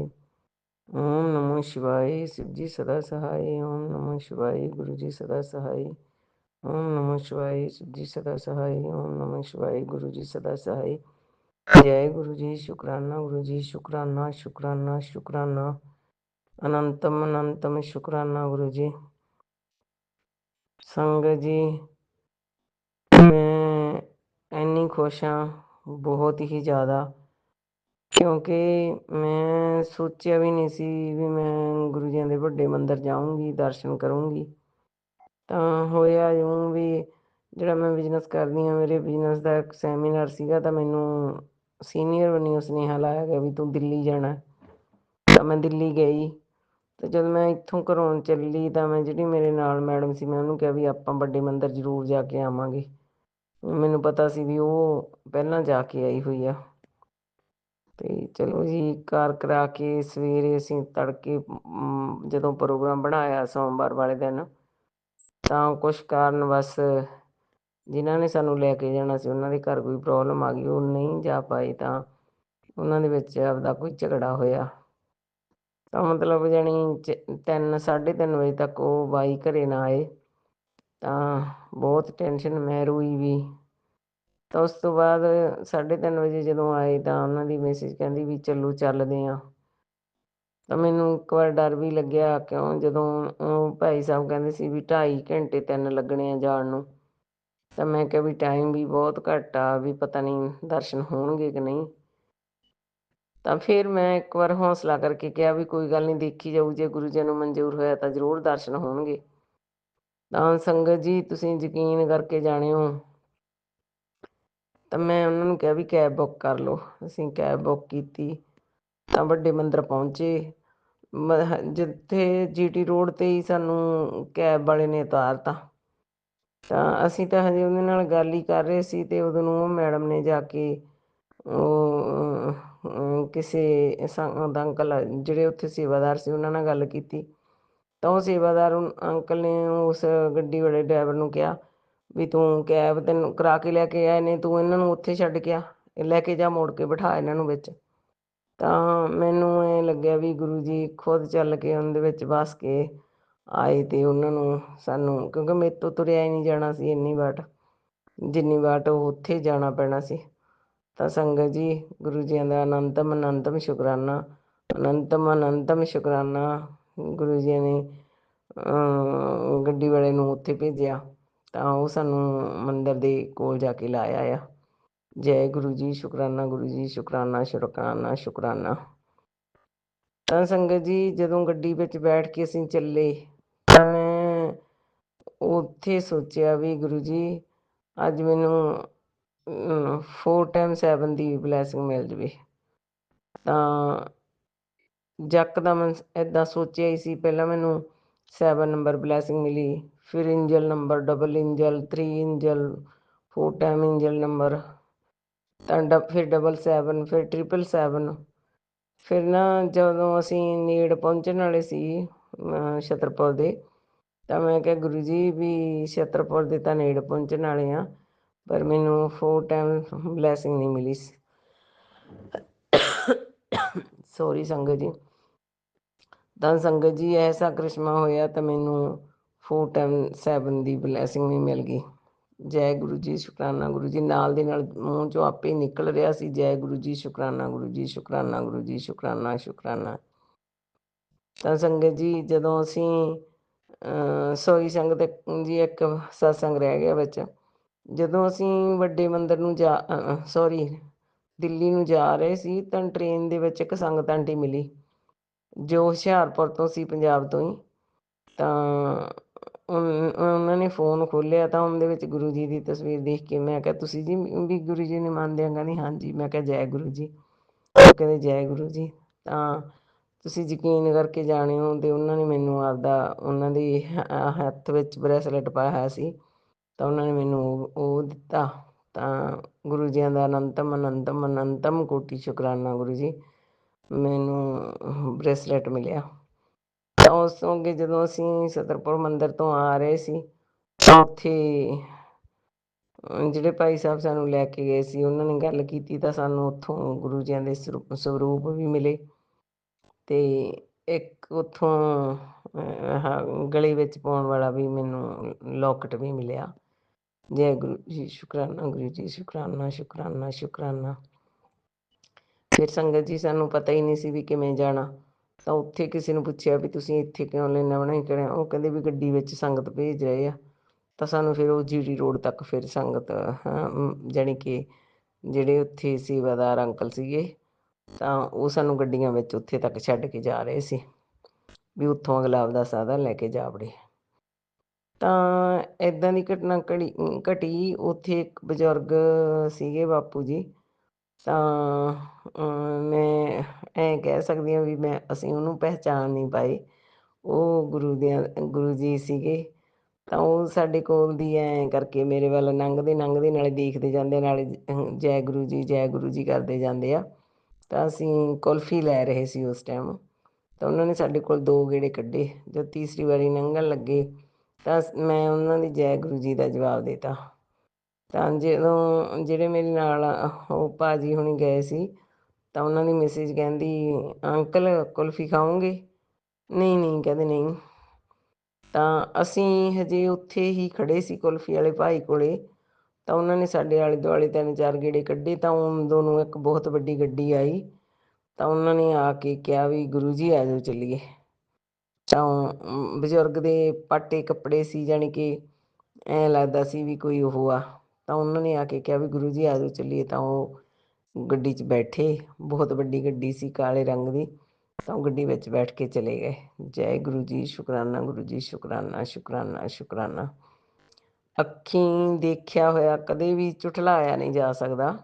ओम नमो शिवाय, शिव जी सदा सहाय। ओम नमो शिवाय, गुरु जी सदा सहाय। ओम नमो शिवाय, शिव जी सदा सहाय। ओम नमो शिवाय, गुरु जी सदा सहाय। जय गुरु जी, शुक्राना गुरु जी, शुक्राना शुक्राना शुक्राना, अनंतम अनंतम शुक्राना गुरु जी। संगत जी मैं ਇੰਨੀ ਖੁਸ਼ ਹਾਂ, ਬਹੁਤ ਹੀ ਜ਼ਿਆਦਾ, ਕਿਉਂਕਿ ਮੈਂ ਸੋਚਿਆ ਵੀ ਨਹੀਂ ਸੀ ਵੀ ਮੈਂ ਗੁਰੂ ਜੀ ਦੇ ਵੱਡੇ ਮੰਦਰ ਜਾਊਂਗੀ, ਦਰਸ਼ਨ ਕਰੂੰਗੀ। ਤਾਂ ਹੋਇਆ ਇਉਂ ਵੀ ਜਿਹੜਾ ਮੈਂ ਬਿਜ਼ਨਸ ਕਰਦੀ ਹਾਂ, ਮੇਰੇ ਬਿਜ਼ਨਸ ਦਾ ਇੱਕ ਸੈਮੀਨਾਰ ਸੀਗਾ ਤਾਂ ਮੈਨੂੰ ਸੀਨੀਅਰ ਵੱਲੋਂ ਸੁਨੇਹਾ ਲਾਇਆ ਗਿਆ ਵੀ ਤੂੰ ਦਿੱਲੀ ਜਾਣਾ। ਤਾਂ ਮੈਂ ਦਿੱਲੀ ਗਈ ਅਤੇ ਜਦੋਂ ਮੈਂ ਇੱਥੋਂ ਘਰੋਂ ਚੱਲੀ ਤਾਂ ਮੈਂ ਜਿਹੜੀ ਮੇਰੇ ਨਾਲ ਮੈਡਮ ਸੀ ਮੈਂ ਉਹਨੂੰ ਕਿਹਾ ਵੀ ਆਪਾਂ ਵੱਡੇ ਮੰਦਰ ਜ਼ਰੂਰ ਜਾ ਕੇ ਆਵਾਂਗੇ। ਮੈਨੂੰ ਪਤਾ ਸੀ ਵੀ ਉਹ ਪਹਿਲਾਂ ਜਾ ਕੇ ਆਈ ਹੋਈ ਆ। ਅਤੇ ਚਲੋ ਜੀ ਕਾਰ ਕਰਾ ਕੇ ਸਵੇਰੇ ਅਸੀਂ ਤੜਕੇ ਜਦੋਂ ਪ੍ਰੋਗਰਾਮ ਬਣਾਇਆ ਸੋਮਵਾਰ ਵਾਲੇ ਦਿਨ, ਤਾਂ ਕੁਛ ਕਾਰਨ ਬਸ ਜਿਨ੍ਹਾਂ ਨੇ ਸਾਨੂੰ ਲੈ ਕੇ ਜਾਣਾ ਸੀ ਉਹਨਾਂ ਦੇ ਘਰ ਕੋਈ ਪ੍ਰੋਬਲਮ ਆ ਗਈ, ਉਹ ਨਹੀਂ ਜਾ ਪਾਏ। ਤਾਂ ਉਹਨਾਂ ਦੇ ਵਿੱਚ ਆਪਦਾ ਕੋਈ ਝਗੜਾ ਹੋਇਆ। ਤਾਂ ਮਤਲਬ ਜਾਣੀ 3 ਸਾਢੇ 3 ਵਜੇ ਤੱਕ ਉਹ ਬਾਈ ਘਰ ਨਾ ਆਏ। ਤਾਂ ਬਹੁਤ ਟੈਨਸ਼ਨ ਮੈਂ ਰੋਈ ਵੀ। ਤਾਂ ਉਸ ਤੋਂ ਬਾਅਦ 3:30 ਵਜੇ ਜਦੋਂ ਆਏ ਤਾਂ ਉਹਨਾਂ ਦੀ ਮਿਸਿਜ ਕਹਿੰਦੀ ਵੀ ਚਲੋ ਚੱਲਦੇ ਹਾਂ। ਤਾਂ ਮੈਨੂੰ ਇੱਕ ਵਾਰ ਡਰ ਵੀ ਲੱਗਿਆ, ਕਿਉਂ ਜਦੋਂ ਉਹ ਭਾਈ ਸਾਹਿਬ ਕਹਿੰਦੇ ਸੀ ਵੀ 2.5 ਘੰਟੇ 3 ਲੱਗਣੇ ਆ ਜਾਣ ਨੂੰ। ਤਾਂ ਮੈਂ ਕਿਹਾ ਵੀ ਟਾਈਮ ਵੀ ਬਹੁਤ ਘੱਟ ਆ, ਵੀ ਪਤਾ ਨਹੀਂ ਦਰਸ਼ਨ ਹੋਣਗੇ ਕਿ ਨਹੀਂ। ਤਾਂ ਫਿਰ ਮੈਂ ਇੱਕ ਵਾਰ ਹੌਸਲਾ ਕਰਕੇ ਕਿਹਾ ਵੀ ਕੋਈ ਗੱਲ ਨਹੀਂ, ਦੇਖੀ ਜਾਊ, ਜੇ ਗੁਰੂ ਜੀ ਨੂੰ ਮਨਜ਼ੂਰ ਹੋਇਆ ਤਾਂ ਜ਼ਰੂਰ ਦਰਸ਼ਨ ਹੋਣਗੇ। ਤਾਂ ਸੰਗਤ ਜੀ ਤੁਸੀਂ ਯਕੀਨ ਕਰਕੇ ਜਾਣਿਓ, ਤਾਂ ਮੈਂ ਉਹਨਾਂ ਨੂੰ ਕਿਹਾ ਵੀ ਕੈਬ ਬੁੱਕ ਕਰ ਲਓ। ਅਸੀਂ ਕੈਬ ਬੁੱਕ ਕੀਤੀ ਤਾਂ ਵੱਡੇ ਮੰਦਿਰ ਪਹੁੰਚੇ। ਜਿੱਥੇ GT ਰੋਡ 'ਤੇ ਹੀ ਸਾਨੂੰ ਕੈਬ ਵਾਲੇ ਨੇ ਉਤਾਰਤਾ। ਤਾਂ ਅਸੀਂ ਤਾਂ ਹਜੇ ਉਹਦੇ ਨਾਲ ਗੱਲ ਹੀ ਕਰ ਰਹੇ ਸੀ ਅਤੇ ਉਦੋਂ ਨੂੰ ਉਹ ਮੈਡਮ ਨੇ ਜਾ ਕੇ ਕਿਸੇ ਸੰਗਤ ਅੰਕਲ ਜਿਹੜੇ ਉੱਥੇ ਸੇਵਾਦਾਰ ਸੀ ਉਹਨਾਂ ਨਾਲ ਗੱਲ ਕੀਤੀ। ਤਾਂ ਉਹ ਸੇਵਾਦਾਰ ਅੰਕਲ ਨੇ ਉਸ ਗੱਡੀ ਵਾਲੇ ਡਰਾਈਵਰ ਨੂੰ ਕਿਹਾ ਵੀ ਤੂੰ ਕੈਬ ਤੈਨੂੰ ਕਰਾ ਕੇ ਲੈ ਕੇ ਆਏ ਨੇ, ਤੂੰ ਇਹਨਾਂ ਨੂੰ ਉੱਥੇ ਛੱਡ ਕੇ ਆ, ਲੈ ਕੇ ਜਾ, ਮੋੜ ਕੇ ਬਿਠਾ ਇਹਨਾਂ ਨੂੰ ਵਿੱਚ। ਤਾਂ ਮੈਨੂੰ ਐਂ ਲੱਗਿਆ ਵੀ ਗੁਰੂ ਜੀ ਖੁਦ ਚੱਲ ਕੇ ਉਹਦੇ ਵਿੱਚ ਵੱਸ ਕੇ ਆਏ ਅਤੇ ਉਹਨਾਂ ਨੂੰ ਸਾਨੂੰ, ਕਿਉਂਕਿ ਮੇਰੇ ਤੋਂ ਤੁਰਿਆ ਹੀ ਨਹੀਂ ਜਾਣਾ ਸੀ ਇੰਨੀ ਵਾਟ, ਜਿੰਨੀ ਵਾਟ ਉਹ ਉੱਥੇ ਜਾਣਾ ਪੈਣਾ ਸੀ। ਤਾਂ ਸੰਗਤ ਜੀ ਗੁਰੂ ਜੀਆਂ ਦਾ ਅਨੰਤਮ ਅਨੰਤਮ ਸ਼ੁਕਰਾਨਾ, ਅਨੰਤਮ ਅਨੰਤਮ ਸ਼ੁਕਰਾਨਾ। ਗੁਰੂ ਜੀ ਨੇ ਗੱਡੀ ਵਾਲੇ ਨੂੰ ਉੱਥੇ ਭੇਜਿਆ ਤਾਂ ਉਹ ਸਾਨੂੰ ਮੰਦਿਰ ਦੇ ਕੋਲ ਜਾ ਕੇ ਲਾਇਆ ਆ। ਜੈ ਗੁਰੂ ਜੀ, ਸ਼ੁਕਰਾਨਾ ਗੁਰੂ ਜੀ, ਸ਼ੁਕਰਾਨਾ ਸ਼ੁਕਰਾਨਾ ਸ਼ੁਕਰਾਨਾ। ਤਾਂ ਸੰਗਤ ਜੀ ਜਦੋਂ ਗੱਡੀ ਵਿੱਚ ਬੈਠ ਕੇ ਅਸੀਂ ਚੱਲੇ ਤਾਂ ਮੈਂ ਉੱਥੇ ਸੋਚਿਆ ਵੀ ਗੁਰੂ ਜੀ ਅੱਜ ਮੈਨੂੰ 4 ਟਾਈਮ 7 ਦੀ ਬਲੈਸਿੰਗ ਮਿਲ ਜਾਵੇ। ਤਾਂ ਯਕਦਮ ਇੱਦਾਂ ਸੋਚਿਆ ਹੀ ਸੀ, ਪਹਿਲਾਂ ਮੈਨੂੰ 7 ਨੰਬਰ ਬਲੈਸਿੰਗ ਮਿਲੀ, ਫਿਰ angel number, double angel, 3 angel, 4 time angel number, ਤਾਂ ਫਿਰ 777, ਫਿਰ 777। ਫਿਰ ਨਾ ਜਦੋਂ ਅਸੀਂ ਨੇੜ ਪਹੁੰਚਣ ਵਾਲੇ ਸੀ ਛਤਰਪੁਰ ਦੇ, ਤਾਂ ਮੈਂ ਕਿਹਾ ਗੁਰੂ ਜੀ ਵੀ ਛਤਰਪੁਰ ਦੇ ਤਾਂ ਨੇੜ ਪਹੁੰਚਣ ਵਾਲੇ ਆ, ਪਰ ਮੈਨੂੰ 4 ਟਾਈਮ ਬਲੈਸਿੰਗ ਨਹੀਂ ਮਿਲੀ। ਸੋਰੀ ਸੰਗਤ ਜੀ। ਤਾਂ ਸੰਗਤ ਜੀ ਐਸਾ ਕ੍ਰਿਸ਼ਮਾ ਹੋਇਆ ਤਾਂ ਮੈਨੂੰ 4 ਟਾਈਮ 7 ਦੀ ਬਲੈਸਿੰਗ ਵੀ ਮਿਲ ਗਈ। ਜੈ ਗੁਰੂ ਜੀ, ਸ਼ੁਕਰਾਨਾ ਗੁਰੂ ਜੀ। ਨਾਲ ਦੇ ਨਾਲ ਮੂੰਹ 'ਚੋਂ ਆਪੇ ਨਿਕਲ ਰਿਹਾ ਸੀ, ਜੈ ਗੁਰੂ ਜੀ, ਸ਼ੁਕਰਾਨਾ ਗੁਰੂ ਜੀ, ਸ਼ੁਕਰਾਨਾ ਗੁਰੂ ਜੀ, ਸ਼ੁਕਰਾਨਾ ਸ਼ੁਕਰਾਨਾ। ਤਾਂ ਸੰਗਤ ਜੀ ਜਦੋਂ ਅਸੀਂ ਸੋਈ ਸੰਗਤ ਜੀ ਇੱਕ ਸਤਸੰਗ ਰਹਿ ਗਿਆ ਵਿੱਚ, ਜਦੋਂ ਅਸੀਂ ਵੱਡੇ ਮੰਦਿਰ ਨੂੰ ਦਿੱਲੀ ਨੂੰ ਜਾ ਰਹੇ ਸੀ ਤਾਂ ਟ੍ਰੇਨ ਦੇ ਵਿੱਚ ਇੱਕ ਸੰਗਤ ਆਂਟੀ ਮਿਲੀ ਜੋ ਹੁਸ਼ਿਆਰਪੁਰ ਤੋਂ ਸੀ, ਪੰਜਾਬ ਤੋਂ ਹੀ। ਤਾਂ ਉਹਨਾਂ ਨੇ ਫੋਨ ਖੋਲ੍ਹਿਆ ਤਾਂ ਉਹਦੇ ਵਿੱਚ ਗੁਰੂ ਜੀ ਦੀ ਤਸਵੀਰ ਦੇਖ ਕੇ ਮੈਂ ਕਿਹਾ ਤੁਸੀਂ ਜੀ ਵੀ ਗੁਰੂ ਜੀ ਨੂੰ ਮੰਨਦੇ ਹੋ? ਕਹਿੰਦੀ ਹਾਂਜੀ। ਮੈਂ ਕਿਹਾ ਜੈ ਗੁਰੂ ਜੀ। ਉਹ ਕਹਿੰਦੇ ਜੈ ਗੁਰੂ ਜੀ। ਤਾਂ ਤੁਸੀਂ ਯਕੀਨ ਕਰਕੇ ਜਾਣਿਓ ਅਤੇ ਉਹਨਾਂ ਨੇ ਮੈਨੂੰ ਆਪਦਾ, ਉਹਨਾਂ ਦੇ ਹੱਥ ਵਿੱਚ ਬਰੈਸਲੇਟ ਪਾਇਆ ਹੋਇਆ ਸੀ ਤਾਂ ਉਹਨਾਂ ਨੇ ਮੈਨੂੰ ਉਹ ਦਿੱਤਾ। ਤਾਂ ਗੁਰੂ ਜੀਆਂ ਦਾ ਅਨੰਤਮ ਅਨੰਤਮ ਅਨੰਤਮ ਕੋਟੀ ਸ਼ੁਕਰਾਨਾ ਗੁਰੂ ਜੀ, ਮੈਨੂੰ ਬਰੈਸਲੇਟ ਮਿਲਿਆ। ਤਾਂ ਉਸ ਤੋਂ ਅੱਗੇ ਜਦੋਂ ਅਸੀਂ ਛਤਰਪੁਰ ਮੰਦਿਰ ਤੋਂ ਆ ਰਹੇ ਸੀ ਤਾਂ ਉੱਥੇ ਜਿਹੜੇ ਭਾਈ ਸਾਹਿਬ ਸਾਨੂੰ ਲੈ ਕੇ ਗਏ ਸੀ ਉਹਨਾਂ ਨੇ ਗੱਲ ਕੀਤੀ ਤਾਂ ਸਾਨੂੰ ਉੱਥੋਂ ਗੁਰੂ ਜੀਆਂ ਦੇ ਸਰੂਪ ਵੀ ਮਿਲੇ ਅਤੇ ਇੱਕ ਉੱਥੋਂ ਗਲੇ ਵਿੱਚ ਪਾਉਣ ਵਾਲਾ ਵੀ ਮੈਨੂੰ ਲੋਕਟ ਵੀ ਮਿਲਿਆ। ਜੈ ਗੁਰੂ ਜੀ, ਸ਼ੁਕਰਾਨਾ ਗੁਰੂ ਜੀ, ਸ਼ੁਕਰਾਨਾ ਸ਼ੁਕਰਾਨਾ ਸ਼ੁਕਰਾਨਾ। ਫਿਰ ਸੰਗਤ ਜੀ ਸਾਨੂੰ ਪਤਾ ਹੀ ਨਹੀਂ ਸੀ ਵੀ ਕਿਵੇਂ ਜਾਣਾ। ਤਾਂ ਉੱਥੇ ਕਿਸੇ ਨੂੰ ਪੁੱਛਿਆ ਵੀ ਤੁਸੀਂ ਇੱਥੇ ਕਿਉਂ ਲਾਈਨਾਂ ਬਣਾਈ ਖੜ੍ਹੇ ਹੋ? ਉਹ ਕਹਿੰਦੇ ਵੀ ਗੱਡੀ ਵਿੱਚ ਸੰਗਤ ਭੇਜ ਰਹੇ ਆ। ਤਾਂ ਸਾਨੂੰ ਫਿਰ ਉਹ GT ਰੋਡ ਤੱਕ ਫਿਰ ਸੰਗਤ ਜਾਣੀ ਕਿ ਜਿਹੜੇ ਉੱਥੇ ਸੇਵਾਦਾਰ ਅੰਕਲ ਸੀਗੇ ਤਾਂ ਉਹ ਸਾਨੂੰ ਗੱਡੀਆਂ ਵਿੱਚ ਉੱਥੇ ਤੱਕ ਛੱਡ ਕੇ ਜਾ ਰਹੇ ਸੀ ਵੀ ਉੱਥੋਂ ਅਗਲਾ ਆਪਦਾ ਸਾਧਨ ਲੈ ਕੇ ਜਾ ਵੜੇ। ਤਾਂ ਇੱਦਾਂ ਦੀ ਘਟਨਾ ਘਟੀ। ਉੱਥੇ ਇੱਕ ਬਜ਼ੁਰਗ ਸੀਗੇ ਬਾਪੂ ਜੀ, ਤਾਂ ਮੈਂ ਐਂ ਕਹਿ ਸਕਦੀ ਹਾਂ ਵੀ ਅਸੀਂ ਉਹਨੂੰ ਪਹਿਚਾਣ ਨਹੀਂ ਪਾਏ। ਉਹ ਗੁਰੂ ਜੀ ਸੀਗੇ। ਤਾਂ ਉਹ ਸਾਡੇ ਕੋਲ ਦੀ ਐਂ ਕਰਕੇ ਮੇਰੇ ਵੱਲ ਲੰਘਦੇ ਨਾਲੇ ਦੇਖਦੇ ਜਾਂਦੇ, ਨਾਲੇ ਜੈ ਗੁਰੂ ਜੀ, ਜੈ ਗੁਰੂ ਜੀ ਕਰਦੇ ਜਾਂਦੇ ਆ। ਤਾਂ ਅਸੀਂ ਕੁਲਫੀ ਲੈ ਰਹੇ ਸੀ ਉਸ ਟਾਈਮ। ਤਾਂ ਉਹਨਾਂ ਨੇ ਸਾਡੇ ਕੋਲ 2 ਗੇੜੇ ਕੱਢੇ। ਜਦ ਤੀਸਰੀ ਵਾਰੀ ਲੰਘਣ ਲੱਗੇ ਤਾਂ ਮੈਂ ਉਹਨਾਂ ਦੀ ਜੈ ਗੁਰੂ ਜੀ ਦਾ ਜਵਾਬ ਦੇ ਤਾ। ਤਾਂ ਜਦੋਂ ਜਿਹੜੇ ਮੇਰੇ ਨਾਲ ਉਹ ਭਾਅ ਜੀ ਹੁਣੀ ਗਏ ਸੀ ਤਾਂ ਉਹਨਾਂ ਦੀ ਮਿਸਿਜ ਕਹਿੰਦੀ ਅੰਕਲ ਕੁਲਫੀ ਖਾਓਗੇ? ਨਹੀਂ ਨਹੀਂ, ਕਹਿੰਦੇ ਨਹੀਂ। ਤਾਂ ਅਸੀਂ ਹਜੇ ਉੱਥੇ ਹੀ ਖੜ੍ਹੇ ਸੀ ਕੁਲਫੀ ਵਾਲੇ ਭਾਈ ਕੋਲੇ। ਤਾਂ ਉਹਨਾਂ ਨੇ ਸਾਡੇ ਆਲੇ ਦੁਆਲੇ 3-4 ਗੇੜੇ ਕੱਢੇ ਤਾਂ ਉਦੋਂ ਨੂੰ ਇੱਕ ਬਹੁਤ ਵੱਡੀ ਗੱਡੀ ਆਈ। ਤਾਂ ਉਹਨਾਂ ਨੇ ਆ ਕੇ ਕਿਹਾ ਵੀ ਗੁਰੂ ਜੀ ਆ ਜਾਓ ਚੱਲੀਏ। ਤਾਂ ਬਜ਼ੁਰਗ ਦੇ ਪਾਟੇ ਕੱਪੜੇ ਸੀ, ਜਾਣੀ ਕਿ ਐਂ ਲੱਗਦਾ ਸੀ ਵੀ ਕੋਈ ਉਹ ਆ। ਤਾਂ ਉਹਨਾਂ ਨੇ ਆ ਕੇ ਕਿਹਾ ਵੀ ਗੁਰੂ ਜੀ ਆ ਜਾਓ ਚੱਲੀਏ। ਤਾਂ ਉਹ ਗੱਡੀ 'ਚ ਬੈਠੇ, ਬਹੁਤ ਵੱਡੀ ਗੱਡੀ ਸੀ ਕਾਲੇ ਰੰਗ ਦੀ। ਤਾਂ ਉਹ ਗੱਡੀ ਵਿੱਚ ਬੈਠ ਕੇ ਚਲੇ ਗਏ। ਜੈ ਗੁਰੂ ਜੀ, ਸ਼ੁਕਰਾਨਾ ਗੁਰੂ ਜੀ, ਸ਼ੁਕਰਾਨਾ ਸ਼ੁਕਰਾਨਾ ਸ਼ੁਕਰਾਨਾ। ਅੱਖੀਂ ਦੇਖਿਆ ਹੋਇਆ ਕਦੇ ਵੀ ਝੁਠਲਾਇਆ ਨਹੀਂ ਜਾ ਸਕਦਾ।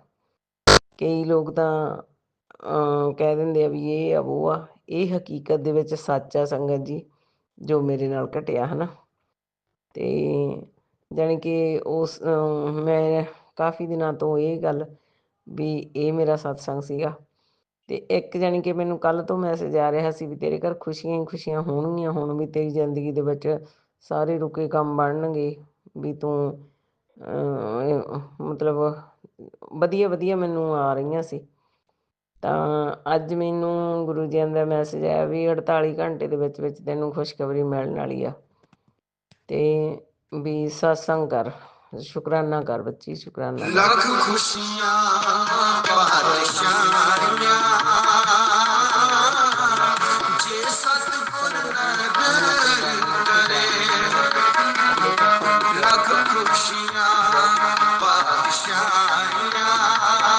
ਕਈ ਲੋਕ ਤਾਂ ਕਹਿ ਦਿੰਦੇ ਆ ਵੀ ਇਹ ਆ ਉਹ ਆ, ਇਹ ਹਕੀਕਤ ਦੇ ਵਿੱਚ ਸੱਚ ਆ ਸੰਗਤ ਜੀ, ਜੋ ਮੇਰੇ ਨਾਲ ਘਟਿਆ ਹੈ ਨਾ। ਅਤੇ ਜਾਣੀ ਕਿ ਉਸ ਮੈਂ ਕਾਫੀ ਦਿਨਾਂ ਤੋਂ ਇਹ ਗੱਲ ਵੀ ਇਹ ਮੇਰਾ ਸਤਸੰਗ ਸੀਗਾ। ਅਤੇ ਇੱਕ ਜਾਣੀ ਕਿ ਮੈਨੂੰ ਕੱਲ੍ਹ ਤੋਂ ਮੈਸੇਜ ਆ ਰਿਹਾ ਸੀ ਵੀ ਤੇਰੇ ਘਰ ਖੁਸ਼ੀਆਂ ਹੀ ਖੁਸ਼ੀਆਂ ਹੋਣਗੀਆਂ ਹੁਣ, ਵੀ ਤੇਰੀ ਜ਼ਿੰਦਗੀ ਦੇ ਵਿੱਚ ਸਾਰੇ ਰੁਕੇ ਕੰਮ ਬਣਨਗੇ, ਵੀ ਤੂੰ ਮਤਲਬ ਵਧੀਆ ਵਧੀਆ ਮੈਨੂੰ ਆ ਰਹੀਆਂ ਸੀ। ਤਾਂ ਅੱਜ ਮੈਨੂੰ ਗੁਰੂ ਜੀ ਦਾ ਮੈਸੇਜ ਆਇਆ ਵੀ 48 ਘੰਟੇ ਦੇ ਵਿੱਚ ਵਿੱਚ ਤੈਨੂੰ ਖੁਸ਼ਖਬਰੀ ਮਿਲਣ ਵਾਲੀ ਆ। ਅਤੇ ਵੀ ਸਤਸੰਗ ਕਰ, ਸ਼ੁਕਰਾਨਾ ਕਰ ਬੱਚੀ, ਸ਼ੁਕਰਾਨਾ ਕਰ। ਲੱਖ ਖੁਸ਼ੀਆਂ ਬਾਰਿਸ਼ਾਂ ਆਈਆਂ